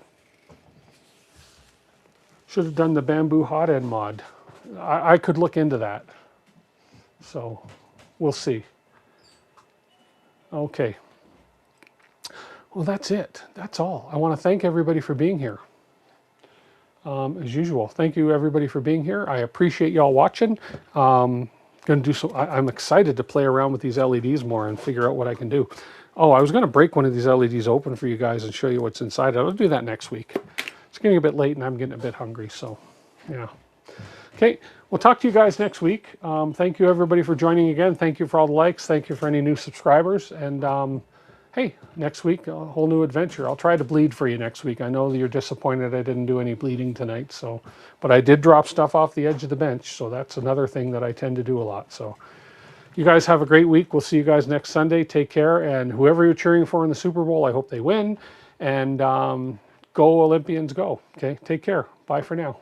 Should have done the bamboo hot end mod. I could look into that. So we'll see. Okay. Well, that's it. That's all. I want to thank everybody for being here. As usual, thank you everybody for being here. I appreciate y'all watching. Going to do some. I'm excited to play around with these LEDs more and figure out what I can do. Oh, I was going to break one of these LEDs open for you guys and show you what's inside. I'll do that next week. It's getting a bit late and I'm getting a bit hungry, so yeah. Okay, we'll talk to you guys next week. Thank you everybody for joining again. Thank you for all the likes. Thank you for any new subscribers. And hey, next week, a whole new adventure. I'll try to bleed for you next week. I know that you're disappointed I didn't do any bleeding tonight, so, but I did drop stuff off the edge of the bench, so that's another thing that I tend to do a lot. So you guys have a great week. We'll see you guys next Sunday. Take care, and whoever you're cheering for in the Super Bowl, I hope they win. And go Olympians, go. Okay, take care. Bye for now.